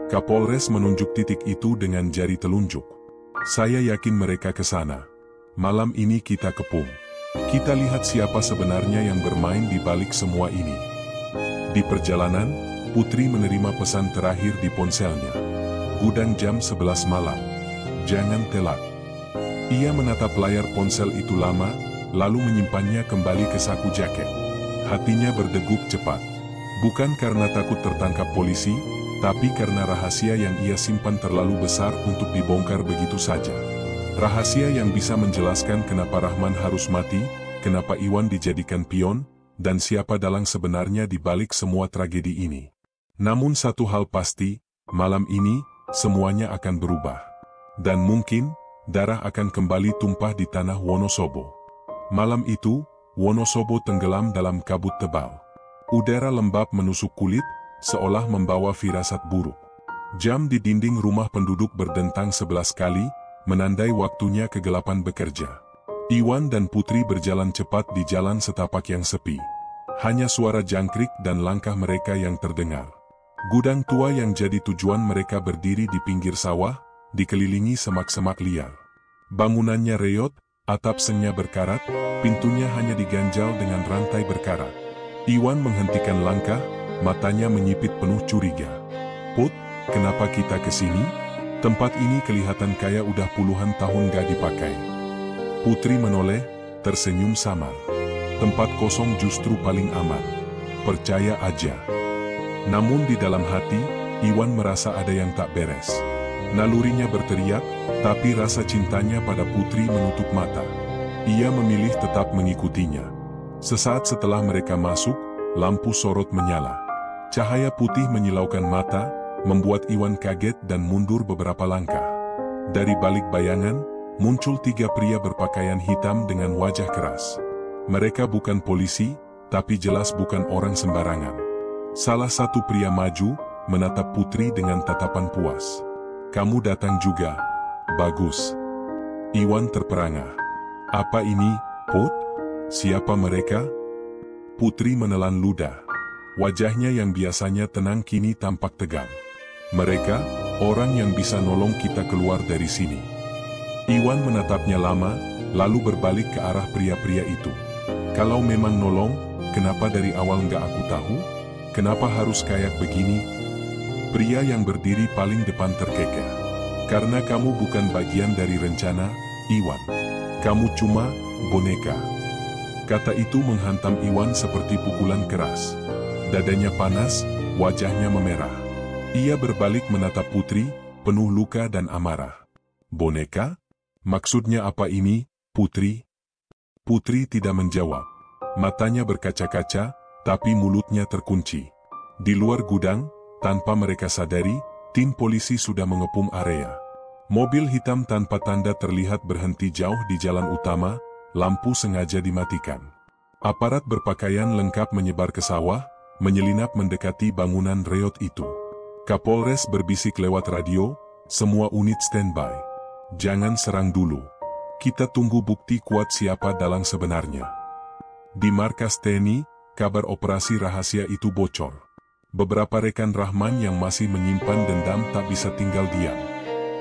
Kapolres menunjuk titik itu dengan jari telunjuk. "Saya yakin mereka ke sana. Malam ini kita kepung. Kita lihat siapa sebenarnya yang bermain di balik semua ini." Di perjalanan, Putri menerima pesan terakhir di ponselnya. "Gudang jam 11 malam. Jangan telat." Ia menatap layar ponsel itu lama, lalu menyimpannya kembali ke saku jaket. Hatinya berdegup cepat. Bukan karena takut tertangkap polisi, tapi karena rahasia yang ia simpan terlalu besar untuk dibongkar begitu saja. Rahasia yang bisa menjelaskan kenapa Rahman harus mati, kenapa Iwan dijadikan pion, dan siapa dalang sebenarnya di balik semua tragedi ini. Namun satu hal pasti, malam ini, semuanya akan berubah. Dan mungkin, darah akan kembali tumpah di tanah Wonosobo. Malam itu, Wonosobo tenggelam dalam kabut tebal. Udara lembab menusuk kulit, seolah membawa firasat buruk. Jam di dinding rumah penduduk berdentang 11 kali, menandai waktunya kegelapan bekerja. Iwan dan Putri berjalan cepat di jalan setapak yang sepi. Hanya suara jangkrik dan langkah mereka yang terdengar. Gudang tua yang jadi tujuan mereka berdiri di pinggir sawah, dikelilingi semak-semak liar. Bangunannya reot, atap sengnya berkarat, pintunya hanya diganjal dengan rantai berkarat. Iwan menghentikan langkah, matanya menyipit penuh curiga. "Put, kenapa kita ke sini? Tempat ini kelihatan kayak udah puluhan tahun gak dipakai." Putri menoleh, tersenyum samar. "Tempat kosong justru paling aman. Percaya aja." Namun di dalam hati, Iwan merasa ada yang tak beres. Nalurinya berteriak, tapi rasa cintanya pada Putri menutup mata. Ia memilih tetap mengikutinya. Sesaat setelah mereka masuk, lampu sorot menyala. Cahaya putih menyilaukan mata, membuat Iwan kaget dan mundur beberapa langkah. Dari balik bayangan, muncul 3 pria berpakaian hitam dengan wajah keras. Mereka bukan polisi, tapi jelas bukan orang sembarangan. Salah satu pria maju, menatap Putri dengan tatapan puas. "Kamu datang juga. Bagus." Iwan terperangah. "Apa ini, Put? Siapa mereka?" Putri menelan ludah. Wajahnya yang biasanya tenang kini tampak tegang. "Mereka, orang yang bisa nolong kita keluar dari sini." Iwan menatapnya lama, lalu berbalik ke arah pria-pria itu. "Kalau memang nolong, kenapa dari awal nggak aku tahu? Kenapa harus kayak begini?" Pria yang berdiri paling depan terkekeh. "Karena kamu bukan bagian dari rencana, Iwan. Kamu cuma boneka." Kata itu menghantam Iwan seperti pukulan keras. Dadanya panas, wajahnya memerah. Ia berbalik menatap Putri, penuh luka dan amarah. "Boneka? Maksudnya apa ini, Putri?" Putri tidak menjawab. Matanya berkaca-kaca, tapi mulutnya terkunci. Di luar gudang, tanpa mereka sadari, tim polisi sudah mengepung area. Mobil hitam tanpa tanda terlihat berhenti jauh di jalan utama, lampu sengaja dimatikan. Aparat berpakaian lengkap menyebar ke sawah, menyelinap mendekati bangunan reot itu. Kapolres berbisik lewat radio, "Semua unit standby. Jangan serang dulu. Kita tunggu bukti kuat siapa dalang sebenarnya." Di markas TNI, kabar operasi rahasia itu bocor. Beberapa rekan Rahman yang masih menyimpan dendam tak bisa tinggal diam.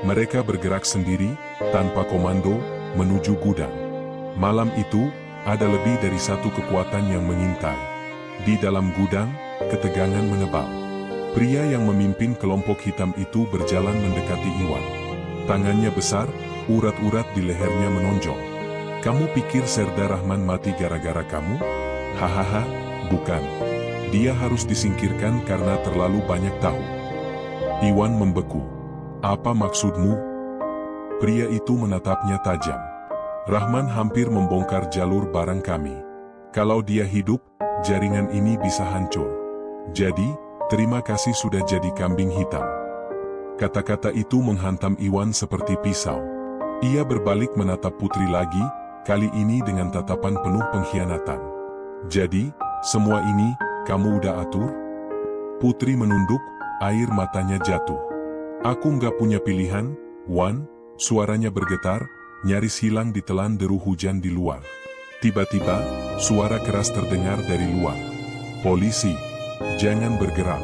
Mereka bergerak sendiri, tanpa komando, menuju gudang. Malam itu, ada lebih dari satu kekuatan yang mengintai. Di dalam gudang, ketegangan menebal. Pria yang memimpin kelompok hitam itu berjalan mendekati Iwan. Tangannya besar, urat-urat di lehernya menonjol. "Kamu pikir Serda Rahman mati gara-gara kamu? Hahaha, bukan. Dia harus disingkirkan karena terlalu banyak tahu." Iwan membeku. "Apa maksudmu?" Pria itu menatapnya tajam. "Rahman hampir membongkar jalur barang kami. Kalau dia hidup, jaringan ini bisa hancur. Jadi, terima kasih sudah jadi kambing hitam." Kata-kata itu menghantam Iwan seperti pisau. Ia berbalik menatap Putri lagi, kali ini dengan tatapan penuh pengkhianatan. "Jadi, semua ini kamu udah atur?" Putri menunduk, air matanya jatuh. "Aku nggak punya pilihan, Wan." Suaranya bergetar, nyaris hilang ditelan deru hujan di luar. Tiba-tiba, suara keras terdengar dari luar. "Polisi, jangan bergerak."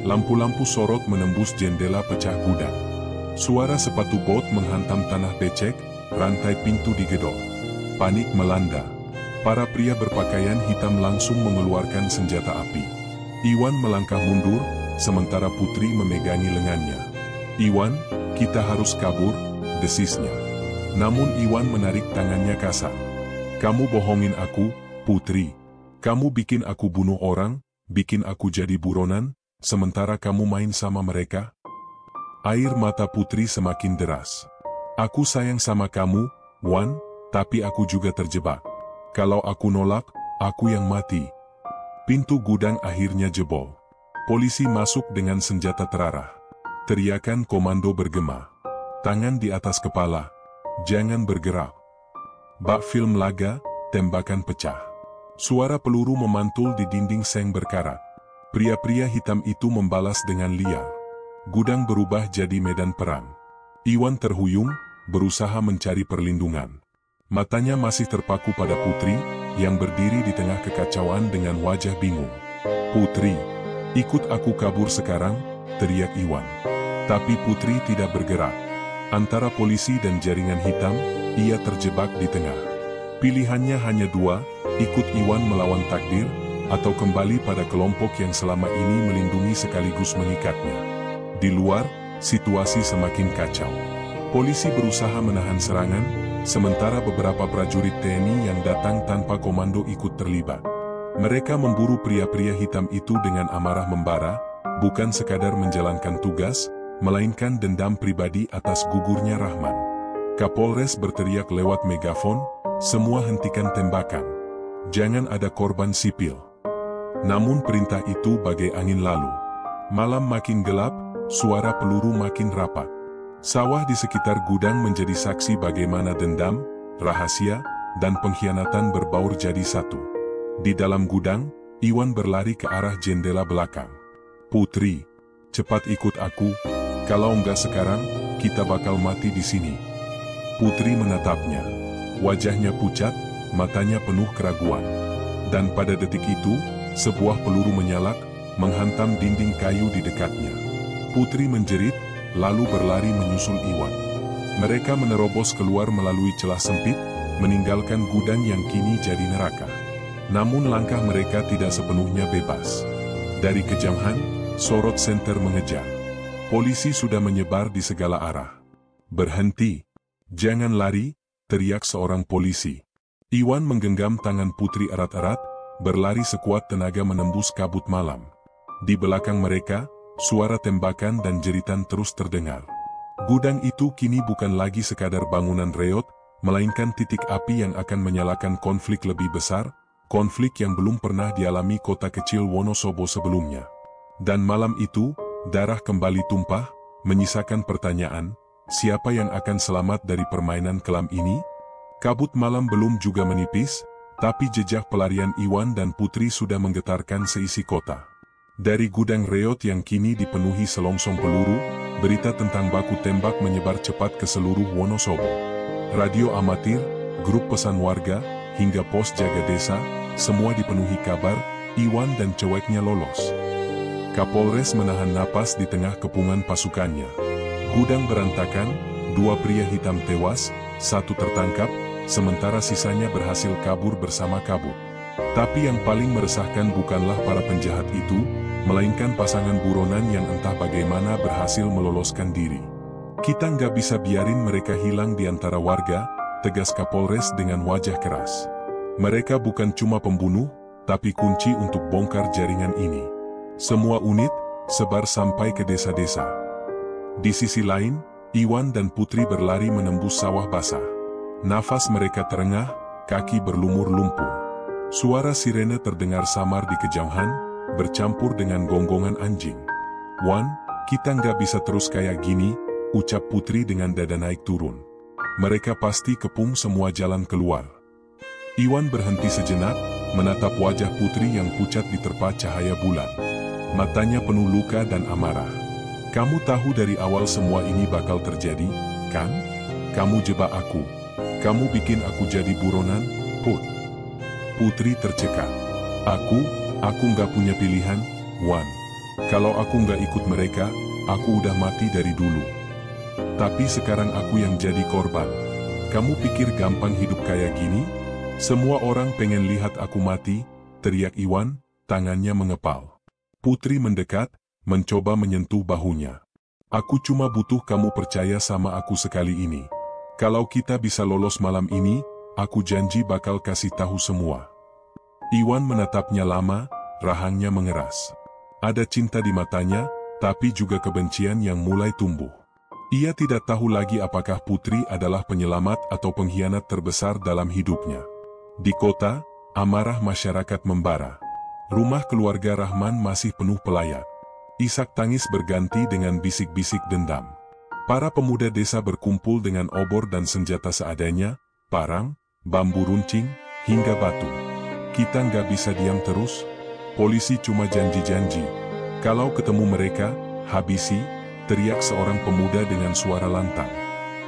Lampu-lampu sorot menembus jendela pecah gudang. Suara sepatu bot menghantam tanah becek, rantai pintu digedor. Panik melanda. Para pria berpakaian hitam langsung mengeluarkan senjata api. Iwan melangkah mundur, sementara Putri memegangi lengannya. "Iwan, kita harus kabur," desisnya. Namun Iwan menarik tangannya kasar. "Kamu bohongin aku, Putri. Kamu bikin aku bunuh orang, bikin aku jadi buronan, sementara kamu main sama mereka." Air mata Putri semakin deras. "Aku sayang sama kamu, Wan, tapi aku juga terjebak. Kalau aku nolak, aku yang mati." Pintu gudang akhirnya jebol. Polisi masuk dengan senjata terarah. Teriakan komando bergema. Tangan di atas kepala. "Jangan bergerak." Bak film laga, tembakan pecah. Suara peluru memantul di dinding seng berkarat. Pria-pria hitam itu membalas dengan liar. Gudang berubah jadi medan perang. Iwan terhuyung, berusaha mencari perlindungan. Matanya masih terpaku pada Putri, yang berdiri di tengah kekacauan dengan wajah bingung. "Putri, ikut aku kabur sekarang," teriak Iwan. Tapi Putri tidak bergerak. Antara polisi dan jaringan hitam, ia terjebak di tengah. Pilihannya hanya dua, ikut Iwan melawan takdir, atau kembali pada kelompok yang selama ini melindungi sekaligus mengikatnya. Di luar, situasi semakin kacau. Polisi berusaha menahan serangan, sementara beberapa prajurit TNI yang datang tanpa komando ikut terlibat. Mereka memburu pria-pria hitam itu dengan amarah membara, bukan sekadar menjalankan tugas, melainkan dendam pribadi atas gugurnya Rahman. Kapolres berteriak lewat megafon, "Semua hentikan tembakan. Jangan ada korban sipil." Namun perintah itu bagai angin lalu. Malam makin gelap, suara peluru makin rapat. Sawah di sekitar gudang menjadi saksi bagaimana dendam, rahasia, dan pengkhianatan berbaur jadi satu. Di dalam gudang, Iwan berlari ke arah jendela belakang. "Putri, cepat ikut aku. Kalau enggak sekarang, kita bakal mati di sini." Putri menatapnya. Wajahnya pucat, matanya penuh keraguan. Dan pada detik itu, sebuah peluru menyalak, menghantam dinding kayu di dekatnya. Putri menjerit, lalu berlari menyusul Iwan. Mereka menerobos keluar melalui celah sempit, meninggalkan gudang yang kini jadi neraka. Namun langkah mereka tidak sepenuhnya bebas. Dari kejauhan, sorot senter mengejar. Polisi sudah menyebar di segala arah. "Berhenti! Jangan lari!" teriak seorang polisi. Iwan menggenggam tangan Putri erat-erat, berlari sekuat tenaga menembus kabut malam. Di belakang mereka, suara tembakan dan jeritan terus terdengar. Gudang itu kini bukan lagi sekadar bangunan reot, melainkan titik api yang akan menyalakan konflik lebih besar, konflik yang belum pernah dialami kota kecil Wonosobo sebelumnya. Dan malam itu, darah kembali tumpah, menyisakan pertanyaan, siapa yang akan selamat dari permainan kelam ini? Kabut malam belum juga menipis, tapi jejak pelarian Iwan dan Putri sudah menggetarkan seisi kota. Dari gudang reot yang kini dipenuhi selongsong peluru, berita tentang baku tembak menyebar cepat ke seluruh Wonosobo. Radio amatir, grup pesan warga, hingga pos jaga desa, semua dipenuhi kabar, Iwan dan ceweknya lolos. Kapolres menahan napas di tengah kepungan pasukannya. Gudang berantakan, 2 pria hitam tewas, 1 tertangkap, sementara sisanya berhasil kabur bersama kabut. Tapi yang paling meresahkan bukanlah para penjahat itu, melainkan pasangan buronan yang entah bagaimana berhasil meloloskan diri. "Kita nggak bisa biarin mereka hilang di antara warga," tegas Kapolres dengan wajah keras. "Mereka bukan cuma pembunuh, tapi kunci untuk bongkar jaringan ini. Semua unit, sebar sampai ke desa-desa." Di sisi lain, Iwan dan Putri berlari menembus sawah basah. Nafas mereka terengah, kaki berlumur lumpur. Suara sirene terdengar samar di kejauhan, bercampur dengan gonggongan anjing. "Wan, kita nggak bisa terus kayak gini," ucap Putri dengan dada naik turun. "Mereka pasti kepung semua jalan keluar." Iwan berhenti sejenak, menatap wajah Putri yang pucat diterpa cahaya bulan. Matanya penuh luka dan amarah. "Kamu tahu dari awal semua ini bakal terjadi, kan? Kamu jebak aku. Kamu bikin aku jadi buronan, Put." Putri tercekat. Aku nggak punya pilihan, Wan. Kalau aku nggak ikut mereka, aku udah mati dari dulu. Tapi sekarang aku yang jadi korban. Kamu pikir gampang hidup kayak gini? Semua orang pengen lihat aku mati," teriak Iwan, tangannya mengepal. Putri mendekat, mencoba menyentuh bahunya. "Aku cuma butuh kamu percaya sama aku sekali ini. Kalau kita bisa lolos malam ini, aku janji bakal kasih tahu semua." Iwan menatapnya lama, rahangnya mengeras. Ada cinta di matanya, tapi juga kebencian yang mulai tumbuh. Ia tidak tahu lagi apakah Putri adalah penyelamat atau pengkhianat terbesar dalam hidupnya. Di kota, amarah masyarakat membara. Rumah keluarga Rahman masih penuh pelayat. Isak tangis berganti dengan bisik-bisik dendam. Para pemuda desa berkumpul dengan obor dan senjata seadanya, parang, bambu runcing, hingga batu. "Kita nggak bisa diam terus. Polisi cuma janji-janji. Kalau ketemu mereka, habisi," teriak seorang pemuda dengan suara lantang.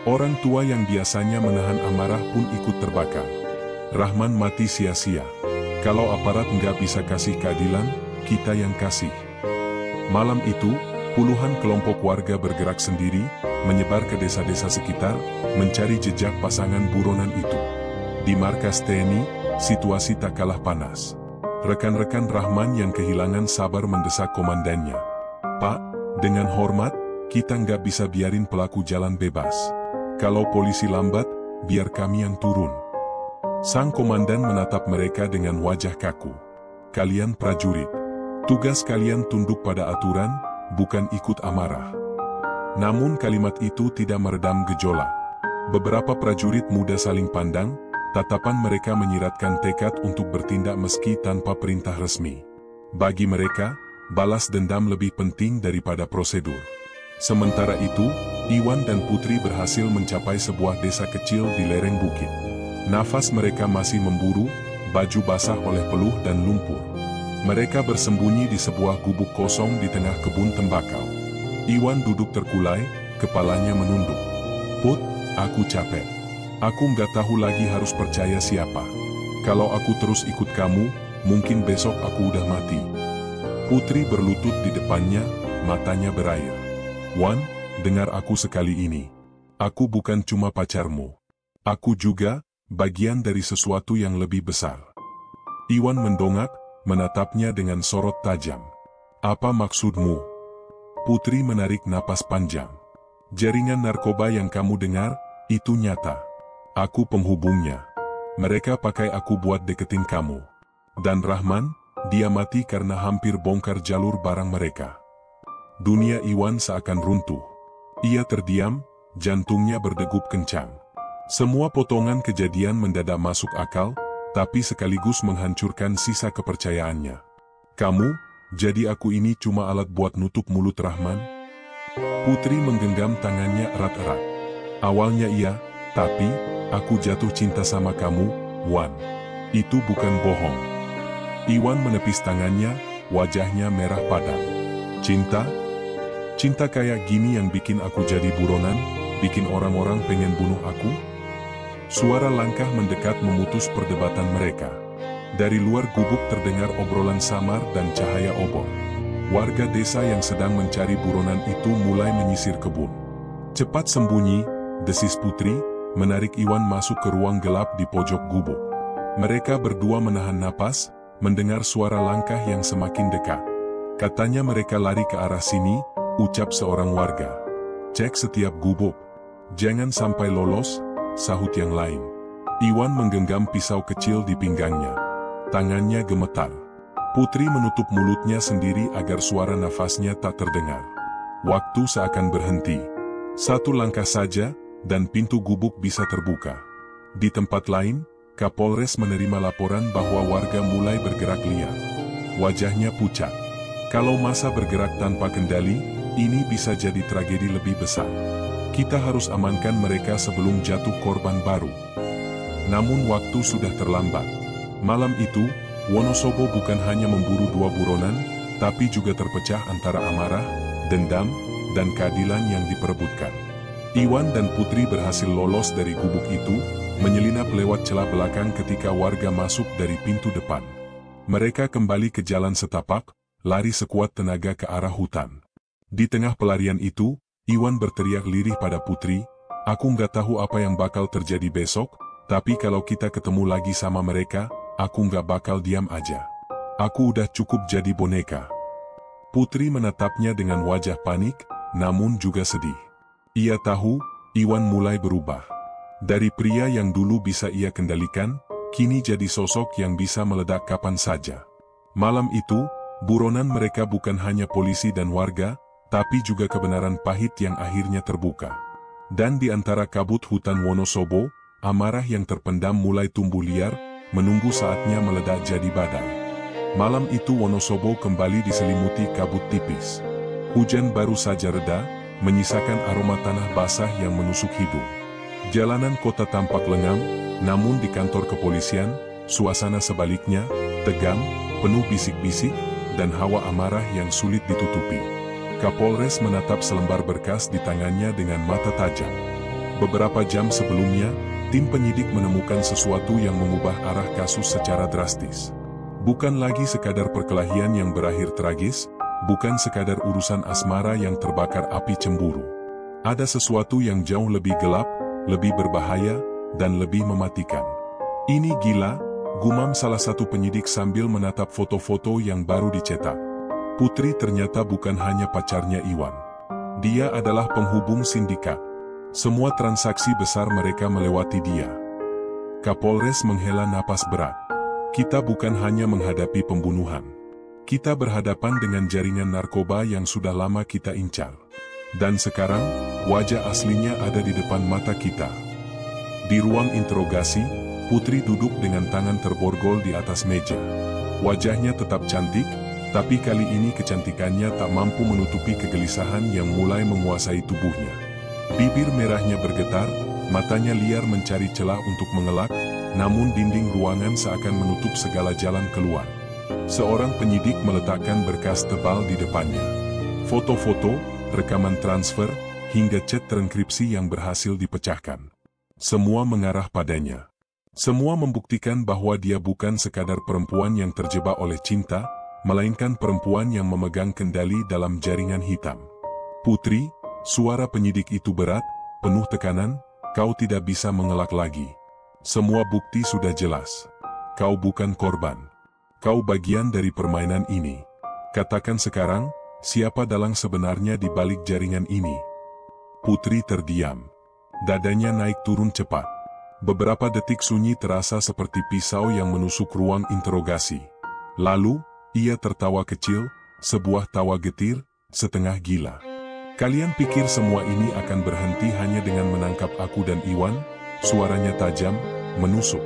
Orang tua yang biasanya menahan amarah pun ikut terbakar. Rahman mati sia-sia. Kalau aparat nggak bisa kasih keadilan, kita yang kasih. Malam itu, puluhan kelompok warga bergerak sendiri, menyebar ke desa-desa sekitar, mencari jejak pasangan buronan itu. Di markas TNI, situasi tak kalah panas. Rekan-rekan Rahman yang kehilangan sabar mendesak komandannya. "Pak, dengan hormat, kita nggak bisa biarin pelaku jalan bebas. Kalau polisi lambat, biar kami yang turun." Sang komandan menatap mereka dengan wajah kaku. "Kalian prajurit. Tugas kalian tunduk pada aturan, bukan ikut amarah." Namun kalimat itu tidak meredam gejolak. Beberapa prajurit muda saling pandang, tatapan mereka menyiratkan tekad untuk bertindak meski tanpa perintah resmi. Bagi mereka, balas dendam lebih penting daripada prosedur. Sementara itu, Iwan dan Putri berhasil mencapai sebuah desa kecil di lereng bukit. Nafas mereka masih memburu, baju basah oleh peluh dan lumpur. Mereka bersembunyi di sebuah gubuk kosong di tengah kebun tembakau. Iwan duduk terkulai, kepalanya menunduk. "Put, aku capek. Aku nggak tahu lagi harus percaya siapa. Kalau aku terus ikut kamu, mungkin besok aku udah mati." Putri berlutut di depannya, matanya berair. "Wan, dengar aku sekali ini. Aku bukan cuma pacarmu. Aku juga bagian dari sesuatu yang lebih besar." Iwan mendongak, menatapnya dengan sorot tajam. "Apa maksudmu?" Putri menarik napas panjang. "Jaringan narkoba yang kamu dengar, itu nyata. Aku penghubungnya. Mereka pakai aku buat deketin kamu. Dan Rahman, dia mati karena hampir bongkar jalur barang mereka." Dunia Iwan seakan runtuh. Ia terdiam, jantungnya berdegup kencang. Semua potongan kejadian mendadak masuk akal, tapi sekaligus menghancurkan sisa kepercayaannya. "Kamu, jadi aku ini cuma alat buat nutup mulut Rahman?" Putri menggenggam tangannya erat-erat. "Awalnya iya, tapi aku jatuh cinta sama kamu, Wan. Itu bukan bohong." Iwan menepis tangannya, wajahnya merah padam. "Cinta? Cinta kayak gini yang bikin aku jadi buronan, bikin orang-orang pengen bunuh aku?" Suara langkah mendekat memutus perdebatan mereka. Dari luar gubuk terdengar obrolan samar dan cahaya obor. Warga desa yang sedang mencari buronan itu mulai menyisir kebun. "Cepat sembunyi," desis Putri, menarik Iwan masuk ke ruang gelap di pojok gubuk. Mereka berdua menahan napas, mendengar suara langkah yang semakin dekat. "Katanya mereka lari ke arah sini," ucap seorang warga. "Cek setiap gubuk. Jangan sampai lolos," sahut yang lain. Iwan menggenggam pisau kecil di pinggangnya. Tangannya gemetar. Putri menutup mulutnya sendiri agar suara nafasnya tak terdengar. Waktu seakan berhenti. Satu langkah saja, dan pintu gubuk bisa terbuka. Di tempat lain, Kapolres menerima laporan bahwa warga mulai bergerak liar. Wajahnya pucat. Kalau massa bergerak tanpa kendali, ini bisa jadi tragedi lebih besar. Kita harus amankan mereka sebelum jatuh korban baru. Namun waktu sudah terlambat. Malam itu, Wonosobo bukan hanya memburu dua buronan, tapi juga terpecah antara amarah, dendam, dan keadilan yang diperebutkan. Iwan dan Putri berhasil lolos dari gubuk itu, menyelinap lewat celah belakang ketika warga masuk dari pintu depan. Mereka kembali ke jalan setapak, lari sekuat tenaga ke arah hutan. Di tengah pelarian itu, Iwan berteriak lirih pada Putri, "Aku nggak tahu apa yang bakal terjadi besok, tapi kalau kita ketemu lagi sama mereka, aku nggak bakal diam aja. Aku udah cukup jadi boneka." Putri menatapnya dengan wajah panik, namun juga sedih. Ia tahu, Iwan mulai berubah. Dari pria yang dulu bisa ia kendalikan, kini jadi sosok yang bisa meledak kapan saja. Malam itu, buronan mereka bukan hanya polisi dan warga, tapi juga kebenaran pahit yang akhirnya terbuka. Dan di antara kabut hutan Wonosobo, amarah yang terpendam mulai tumbuh liar, menunggu saatnya meledak jadi badai. Malam itu Wonosobo kembali diselimuti kabut tipis. Hujan baru saja reda, menyisakan aroma tanah basah yang menusuk hidung. Jalanan kota tampak lengang, namun di kantor kepolisian, suasana sebaliknya, tegang, penuh bisik-bisik, dan hawa amarah yang sulit ditutupi. Kapolres menatap selembar berkas di tangannya dengan mata tajam. Beberapa jam sebelumnya, tim penyidik menemukan sesuatu yang mengubah arah kasus secara drastis. Bukan lagi sekadar perkelahian yang berakhir tragis, bukan sekadar urusan asmara yang terbakar api cemburu. Ada sesuatu yang jauh lebih gelap, lebih berbahaya, dan lebih mematikan. "Ini gila," Gumam salah satu penyidik sambil menatap foto-foto yang baru dicetak. Putri ternyata bukan hanya pacarnya Iwan. Dia adalah penghubung sindikat. Semua transaksi besar mereka melewati dia. Kapolres menghela napas berat. Kita bukan hanya menghadapi pembunuhan. Kita berhadapan dengan jaringan narkoba yang sudah lama kita incar. Dan sekarang, wajah aslinya ada di depan mata kita. Di ruang interogasi, Putri duduk dengan tangan terborgol di atas meja. Wajahnya tetap cantik, tapi kali ini kecantikannya tak mampu menutupi kegelisahan yang mulai menguasai tubuhnya. Bibir merahnya bergetar, matanya liar mencari celah untuk mengelak, namun dinding ruangan seakan menutup segala jalan keluar. Seorang penyidik meletakkan berkas tebal di depannya. Foto-foto, rekaman transfer, hingga chat terenkripsi yang berhasil dipecahkan. Semua mengarah padanya. Semua membuktikan bahwa dia bukan sekadar perempuan yang terjebak oleh cinta, melainkan perempuan yang memegang kendali dalam jaringan hitam. Putri, suara penyidik itu berat, penuh tekanan, kau tidak bisa mengelak lagi. Semua bukti sudah jelas. Kau bukan korban. Kau bagian dari permainan ini. Katakan sekarang, siapa dalang sebenarnya di balik jaringan ini? Putri terdiam. Dadanya naik turun cepat. Beberapa detik sunyi terasa seperti pisau yang menusuk ruang interogasi. Lalu, ia tertawa kecil, sebuah tawa getir, setengah gila. Kalian pikir semua ini akan berhenti hanya dengan menangkap aku dan Iwan? Suaranya tajam, menusuk.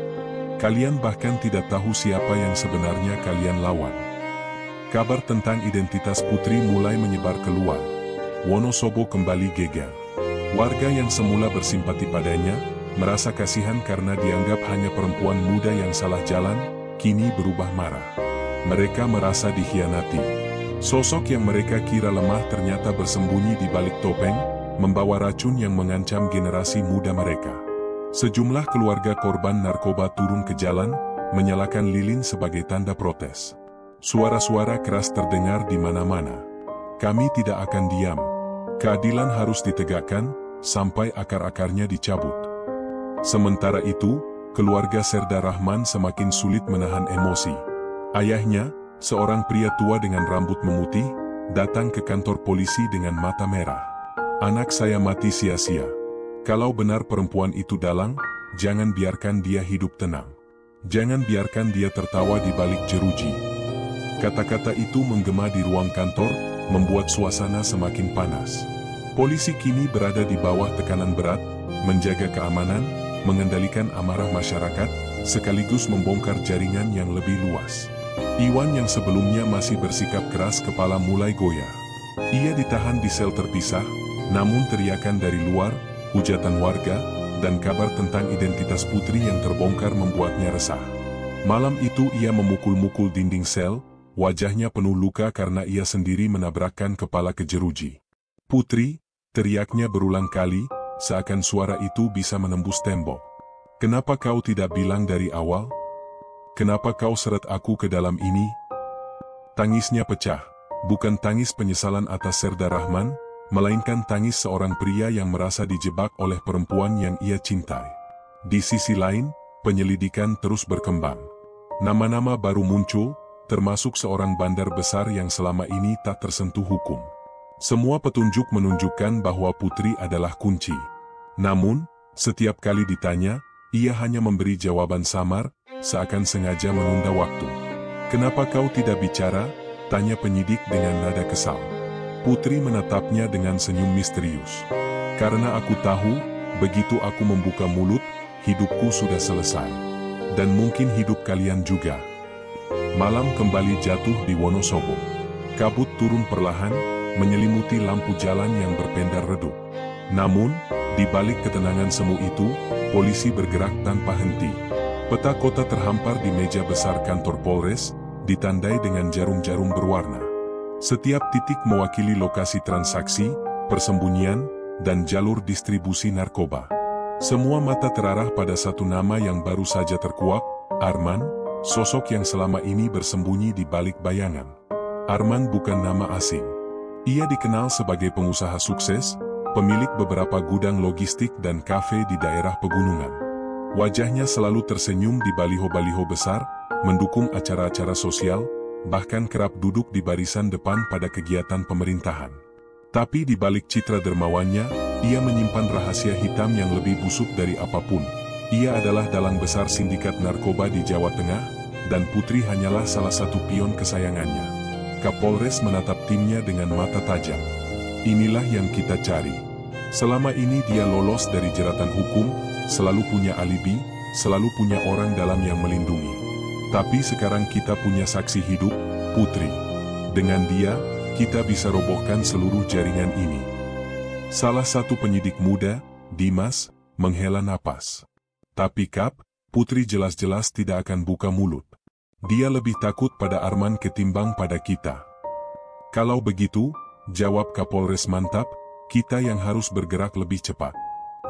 Kalian bahkan tidak tahu siapa yang sebenarnya kalian lawan. Kabar tentang identitas Putri mulai menyebar keluar. Wonosobo kembali geger. Warga yang semula bersimpati padanya, merasa kasihan karena dianggap hanya perempuan muda yang salah jalan, kini berubah marah. Mereka merasa dikhianati. Sosok yang mereka kira lemah ternyata bersembunyi di balik topeng, membawa racun yang mengancam generasi muda mereka. Sejumlah keluarga korban narkoba turun ke jalan, menyalakan lilin sebagai tanda protes. Suara-suara keras terdengar di mana-mana. Kami tidak akan diam. Keadilan harus ditegakkan, sampai akar-akarnya dicabut. Sementara itu, keluarga Serda Rahman semakin sulit menahan emosi. Ayahnya, seorang pria tua dengan rambut memutih, datang ke kantor polisi dengan mata merah. Anak saya mati sia-sia. Kalau benar perempuan itu dalang, jangan biarkan dia hidup tenang. Jangan biarkan dia tertawa di balik jeruji. Kata-kata itu menggema di ruang kantor, membuat suasana semakin panas. Polisi kini berada di bawah tekanan berat, menjaga keamanan, mengendalikan amarah masyarakat, sekaligus membongkar jaringan yang lebih luas. Iwan yang sebelumnya masih bersikap keras kepala mulai goyah. Ia ditahan di sel terpisah, namun teriakan dari luar, hujatan warga, dan kabar tentang identitas Putri yang terbongkar membuatnya resah. Malam itu ia memukul-mukul dinding sel, wajahnya penuh luka karena ia sendiri menabrakkan kepala ke jeruji. Putri, teriaknya berulang kali, seakan suara itu bisa menembus tembok. Kenapa kau tidak bilang dari awal? Kenapa kau seret aku ke dalam ini? Tangisnya pecah, bukan tangis penyesalan atas Serda Rahman, melainkan tangis seorang pria yang merasa dijebak oleh perempuan yang ia cintai. Di sisi lain, penyelidikan terus berkembang. Nama-nama baru muncul, termasuk seorang bandar besar yang selama ini tak tersentuh hukum. Semua petunjuk menunjukkan bahwa Putri adalah kunci. Namun, setiap kali ditanya, ia hanya memberi jawaban samar, seakan sengaja menunda waktu. Kenapa kau tidak bicara? Tanya penyidik dengan nada kesal. Putri menatapnya dengan senyum misterius. Karena aku tahu, begitu aku membuka mulut, hidupku sudah selesai. Dan mungkin hidup kalian juga. Malam kembali jatuh di Wonosobo. Kabut turun perlahan, menyelimuti lampu jalan yang berpendar redup. Namun, di balik ketenangan semu itu, polisi bergerak tanpa henti. Peta kota terhampar di meja besar kantor Polres, ditandai dengan jarum-jarum berwarna. Setiap titik mewakili lokasi transaksi, persembunyian, dan jalur distribusi narkoba. Semua mata terarah pada satu nama yang baru saja terkuak, Arman, sosok yang selama ini bersembunyi di balik bayangan. Arman bukan nama asing. Ia dikenal sebagai pengusaha sukses, pemilik beberapa gudang logistik dan kafe di daerah pegunungan. Wajahnya selalu tersenyum di baliho-baliho besar, mendukung acara-acara sosial, bahkan kerap duduk di barisan depan pada kegiatan pemerintahan. Tapi di balik citra dermawannya, ia menyimpan rahasia hitam yang lebih busuk dari apapun. Ia adalah dalang besar sindikat narkoba di Jawa Tengah, dan Putri hanyalah salah satu pion kesayangannya. Kapolres menatap timnya dengan mata tajam. Inilah yang kita cari. Selama ini dia lolos dari jeratan hukum, selalu punya alibi, selalu punya orang dalam yang melindungi. Tapi sekarang kita punya saksi hidup, Putri. Dengan dia, kita bisa robohkan seluruh jaringan ini. Salah satu penyidik muda, Dimas, menghela napas. Tapi Kap, Putri jelas-jelas tidak akan buka mulut. Dia lebih takut pada Arman ketimbang pada kita. Kalau begitu, jawab Kapolres mantap, kita yang harus bergerak lebih cepat.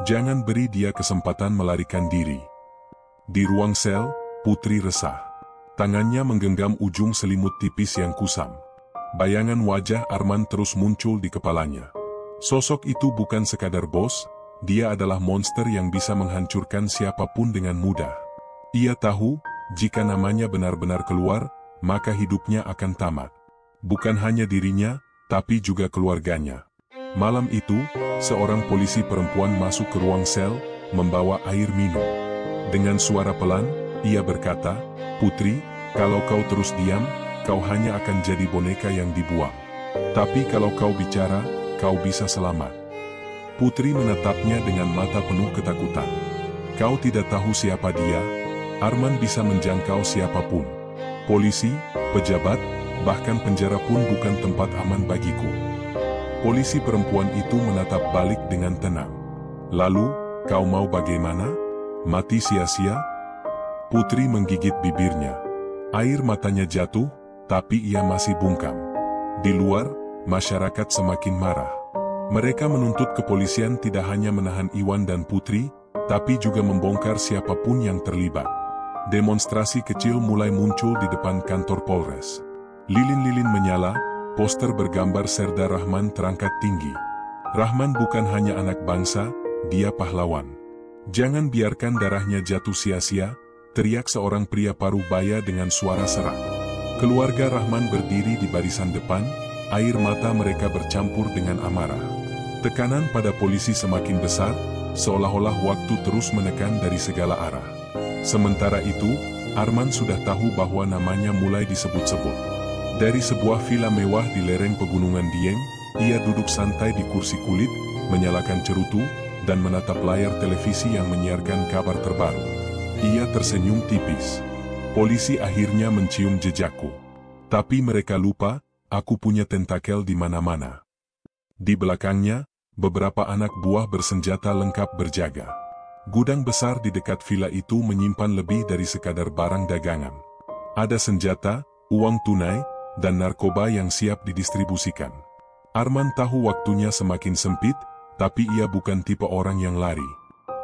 Jangan beri dia kesempatan melarikan diri. Di ruang sel, Putri resah. Tangannya menggenggam ujung selimut tipis yang kusam. Bayangan wajah Arman terus muncul di kepalanya. Sosok itu bukan sekadar bos, dia adalah monster yang bisa menghancurkan siapapun dengan mudah. Ia tahu, jika namanya benar-benar keluar, maka hidupnya akan tamat. Bukan hanya dirinya, tapi juga keluarganya. Malam itu, seorang polisi perempuan masuk ke ruang sel, membawa air minum. Dengan suara pelan, ia berkata, "Putri, kalau kau terus diam, kau hanya akan jadi boneka yang dibuang. Tapi kalau kau bicara, kau bisa selamat." Putri menatapnya dengan mata penuh ketakutan. "Kau tidak tahu siapa dia. Arman bisa menjangkau siapapun. Polisi, pejabat, bahkan penjara pun bukan tempat aman bagiku." Polisi perempuan itu menatap balik dengan tenang. "Lalu, kau mau bagaimana? Mati sia-sia?" Putri menggigit bibirnya. Air matanya jatuh, tapi ia masih bungkam. Di luar, masyarakat semakin marah. Mereka menuntut kepolisian tidak hanya menahan Iwan dan Putri, tapi juga membongkar siapapun yang terlibat. Demonstrasi kecil mulai muncul di depan kantor Polres. Lilin-lilin menyala, poster bergambar Serda Rahman terangkat tinggi. Rahman bukan hanya anak bangsa, dia pahlawan. "Jangan biarkan darahnya jatuh sia-sia," teriak seorang pria paruh baya dengan suara serak. Keluarga Rahman berdiri di barisan depan, air mata mereka bercampur dengan amarah. Tekanan pada polisi semakin besar, seolah-olah waktu terus menekan dari segala arah. Sementara itu, Arman sudah tahu bahwa namanya mulai disebut-sebut. Dari sebuah villa mewah di lereng pegunungan Dieng, ia duduk santai di kursi kulit, menyalakan cerutu, dan menatap layar televisi yang menyiarkan kabar terbaru. Ia tersenyum tipis. "Polisi akhirnya mencium jejakku. Tapi mereka lupa, aku punya tentakel di mana-mana." Di belakangnya, beberapa anak buah bersenjata lengkap berjaga. Gudang besar di dekat villa itu menyimpan lebih dari sekadar barang dagangan. Ada senjata, uang tunai, dan narkoba yang siap didistribusikan. Arman tahu waktunya semakin sempit, tapi ia bukan tipe orang yang lari.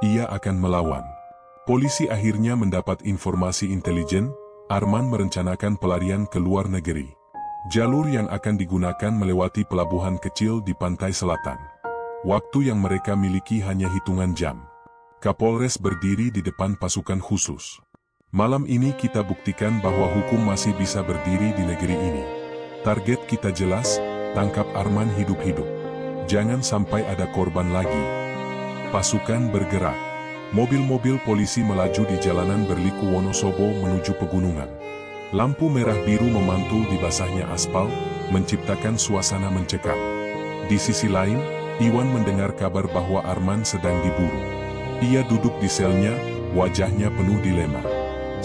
Ia akan melawan. Polisi akhirnya mendapat informasi intelijen, Arman merencanakan pelarian ke luar negeri. Jalur yang akan digunakan melewati pelabuhan kecil di pantai selatan. Waktu yang mereka miliki hanya hitungan jam. Kapolres berdiri di depan pasukan khusus. "Malam ini kita buktikan bahwa hukum masih bisa berdiri di negeri ini. Target kita jelas, tangkap Arman hidup-hidup. Jangan sampai ada korban lagi." Pasukan bergerak. Mobil-mobil polisi melaju di jalanan berliku Wonosobo menuju pegunungan. Lampu merah biru memantul di basahnya aspal, menciptakan suasana mencekam. Di sisi lain, Iwan mendengar kabar bahwa Arman sedang diburu. Ia duduk di selnya, wajahnya penuh dilema.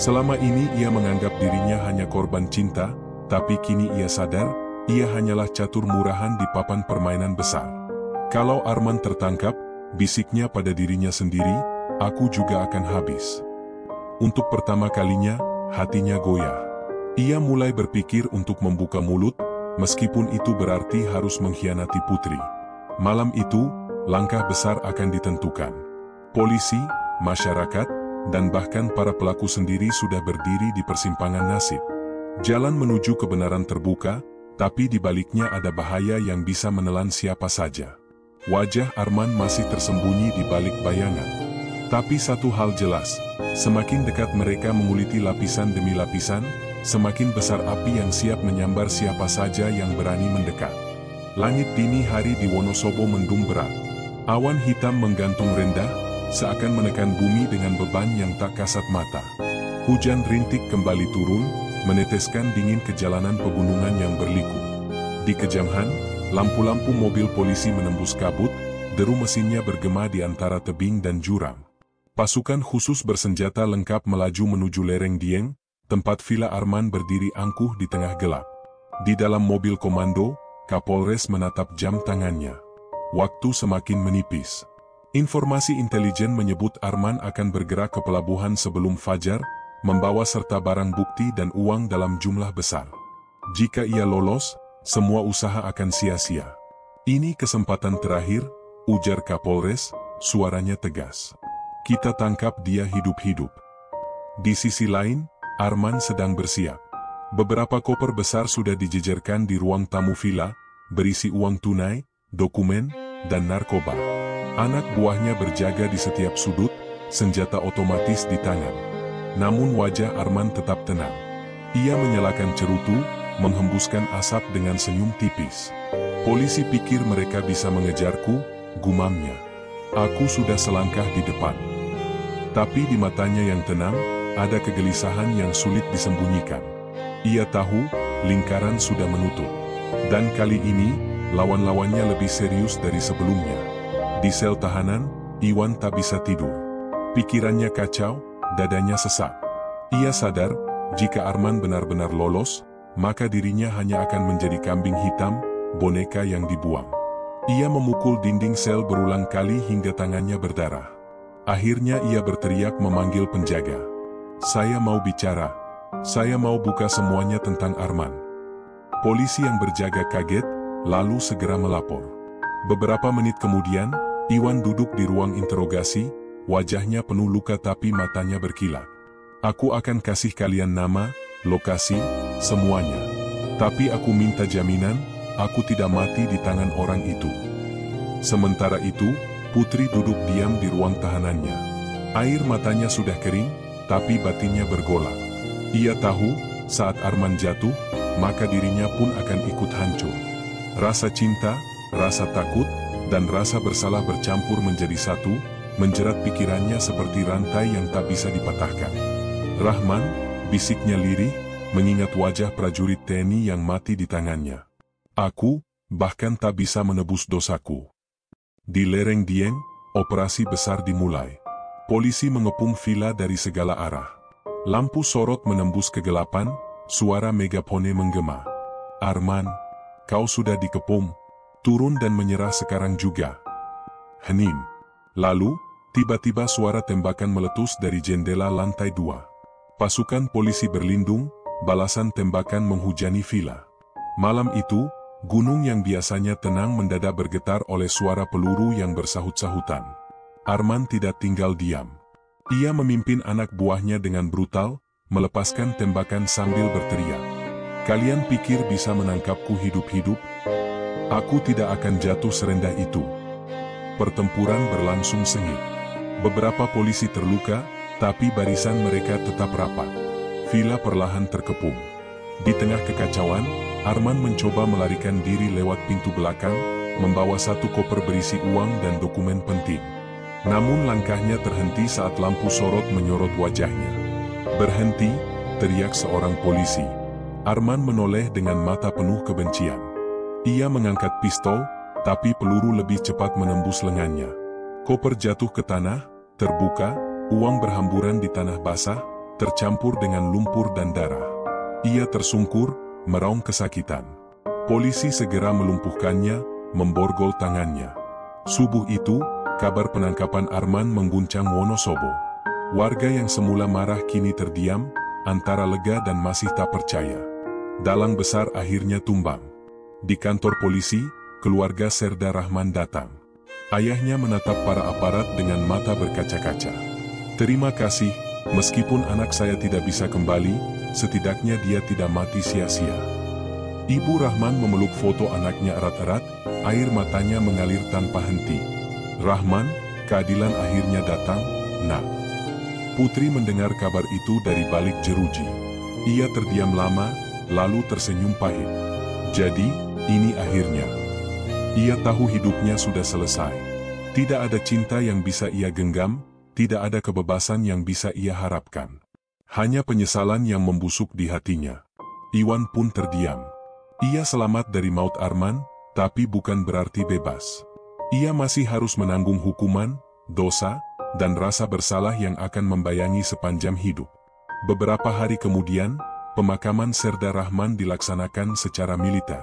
Selama ini ia menganggap dirinya hanya korban cinta, tapi kini ia sadar, ia hanyalah catur murahan di papan permainan besar. Kalau Arman tertangkap, bisiknya pada dirinya sendiri, "Aku juga akan habis." Untuk pertama kalinya, hatinya goyah. Ia mulai berpikir untuk membuka mulut, meskipun itu berarti harus mengkhianati Putri. Malam itu, langkah besar akan ditentukan. Polisi, masyarakat, dan bahkan para pelaku sendiri sudah berdiri di persimpangan nasib. Jalan menuju kebenaran terbuka, tapi di baliknya ada bahaya yang bisa menelan siapa saja. Wajah Arman masih tersembunyi di balik bayangan. Tapi satu hal jelas, semakin dekat mereka menguliti lapisan demi lapisan, semakin besar api yang siap menyambar siapa saja yang berani mendekat. Langit dini hari di Wonosobo mendung berat. Awan hitam menggantung rendah, seakan menekan bumi dengan beban yang tak kasat mata. Hujan rintik kembali turun, meneteskan dingin ke jalanan pegunungan yang berliku. Di kejauhan, lampu-lampu mobil polisi menembus kabut, deru mesinnya bergema di antara tebing dan jurang. Pasukan khusus bersenjata lengkap melaju menuju lereng Dieng, tempat Villa Arman berdiri angkuh di tengah gelap. Di dalam mobil komando, Kapolres menatap jam tangannya. Waktu semakin menipis. Informasi intelijen menyebut Arman akan bergerak ke pelabuhan sebelum fajar, membawa serta barang bukti dan uang dalam jumlah besar. Jika ia lolos, semua usaha akan sia-sia. Ini kesempatan terakhir, ujar Kapolres, suaranya tegas. Kita tangkap dia hidup-hidup. Di sisi lain, Arman sedang bersiap. Beberapa koper besar sudah dijejerkan di ruang tamu villa, berisi uang tunai, dokumen, dan narkoba. Anak buahnya berjaga di setiap sudut, senjata otomatis di tangan. Namun wajah Arman tetap tenang. Ia menyalakan cerutu, menghembuskan asap dengan senyum tipis. Polisi pikir mereka bisa mengejarku, gumamnya. Aku sudah selangkah di depan. Tapi di matanya yang tenang, ada kegelisahan yang sulit disembunyikan. Ia tahu, lingkaran sudah menutup. Dan kali ini, lawan-lawannya lebih serius dari sebelumnya. Di sel tahanan, Iwan tak bisa tidur. Pikirannya kacau, dadanya sesak. Ia sadar, jika Arman benar-benar lolos, maka dirinya hanya akan menjadi kambing hitam, boneka yang dibuang. Ia memukul dinding sel berulang kali hingga tangannya berdarah. Akhirnya ia berteriak memanggil penjaga. Saya mau bicara. Saya mau buka semuanya tentang Arman. Polisi yang berjaga kaget, lalu segera melapor. Beberapa menit kemudian, Iwan duduk di ruang interogasi, wajahnya penuh luka tapi matanya berkilat. Aku akan kasih kalian nama, lokasi, semuanya. Tapi aku minta jaminan, aku tidak mati di tangan orang itu. Sementara itu, Putri duduk diam di ruang tahanannya. Air matanya sudah kering, tapi batinnya bergolak. Ia tahu, saat Arman jatuh, maka dirinya pun akan ikut hancur. Rasa cinta, rasa takut, dan rasa bersalah bercampur menjadi satu, menjerat pikirannya seperti rantai yang tak bisa dipatahkan. Rahman, bisiknya lirih, mengingat wajah prajurit TNI yang mati di tangannya. Aku, bahkan tak bisa menebus dosaku. Di lereng Dieng, operasi besar dimulai. Polisi mengepung villa dari segala arah. Lampu sorot menembus kegelapan, suara megafone menggema. Arman, kau sudah dikepung, turun dan menyerah sekarang juga. Hening. Lalu, tiba-tiba suara tembakan meletus dari jendela lantai 2. Pasukan polisi berlindung, balasan tembakan menghujani villa. Malam itu, gunung yang biasanya tenang mendadak bergetar oleh suara peluru yang bersahut-sahutan. Arman tidak tinggal diam. Ia memimpin anak buahnya dengan brutal, melepaskan tembakan sambil berteriak. Kalian pikir bisa menangkapku hidup-hidup? Aku tidak akan jatuh serendah itu. Pertempuran berlangsung sengit. Beberapa polisi terluka, tapi barisan mereka tetap rapat. Villa perlahan terkepung. Di tengah kekacauan, Arman mencoba melarikan diri lewat pintu belakang, membawa satu koper berisi uang dan dokumen penting. Namun langkahnya terhenti saat lampu sorot menyorot wajahnya. Berhenti, teriak seorang polisi. Arman menoleh dengan mata penuh kebencian. Ia mengangkat pistol, tapi peluru lebih cepat menembus lengannya. Koper jatuh ke tanah, terbuka, uang berhamburan di tanah basah, tercampur dengan lumpur dan darah. Ia tersungkur, meraung kesakitan. Polisi segera melumpuhkannya, memborgol tangannya. Subuh itu, kabar penangkapan Arman mengguncang Wonosobo. Warga yang semula marah kini terdiam, antara lega dan masih tak percaya. Dalang besar akhirnya tumbang. Di kantor polisi, keluarga Serda Rahman datang. Ayahnya menatap para aparat dengan mata berkaca-kaca. Terima kasih, meskipun anak saya tidak bisa kembali, setidaknya dia tidak mati sia-sia. Ibu Rahman memeluk foto anaknya erat-erat, air matanya mengalir tanpa henti. Rahman, keadilan akhirnya datang, Nak. Putri mendengar kabar itu dari balik jeruji. Ia terdiam lama, lalu tersenyum pahit. Jadi, ini akhirnya. Ia tahu hidupnya sudah selesai. Tidak ada cinta yang bisa ia genggam, tidak ada kebebasan yang bisa ia harapkan. Hanya penyesalan yang membusuk di hatinya. Iwan pun terdiam. Ia selamat dari maut Arman, tapi bukan berarti bebas. Ia masih harus menanggung hukuman, dosa, dan rasa bersalah yang akan membayangi sepanjang hidup. Beberapa hari kemudian, pemakaman Serda Rahman dilaksanakan secara militer.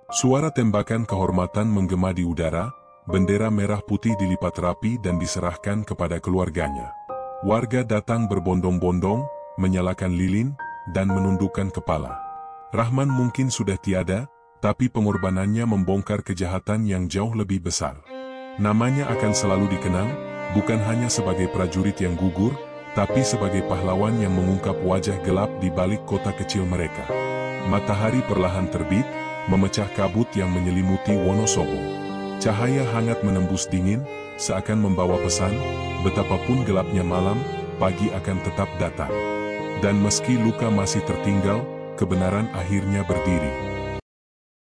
Suara tembakan kehormatan menggema di udara, bendera merah putih dilipat rapi dan diserahkan kepada keluarganya. Warga datang berbondong-bondong, menyalakan lilin, dan menundukkan kepala. Rahman mungkin sudah tiada, tapi pengorbanannya membongkar kejahatan yang jauh lebih besar. Namanya akan selalu dikenang, bukan hanya sebagai prajurit yang gugur, tapi sebagai pahlawan yang mengungkap wajah gelap di balik kota kecil mereka. Matahari perlahan terbit, memecah kabut yang menyelimuti Wonosobo. Cahaya hangat menembus dingin, seakan membawa pesan, betapapun gelapnya malam, pagi akan tetap datang. Dan meski luka masih tertinggal, kebenaran akhirnya berdiri.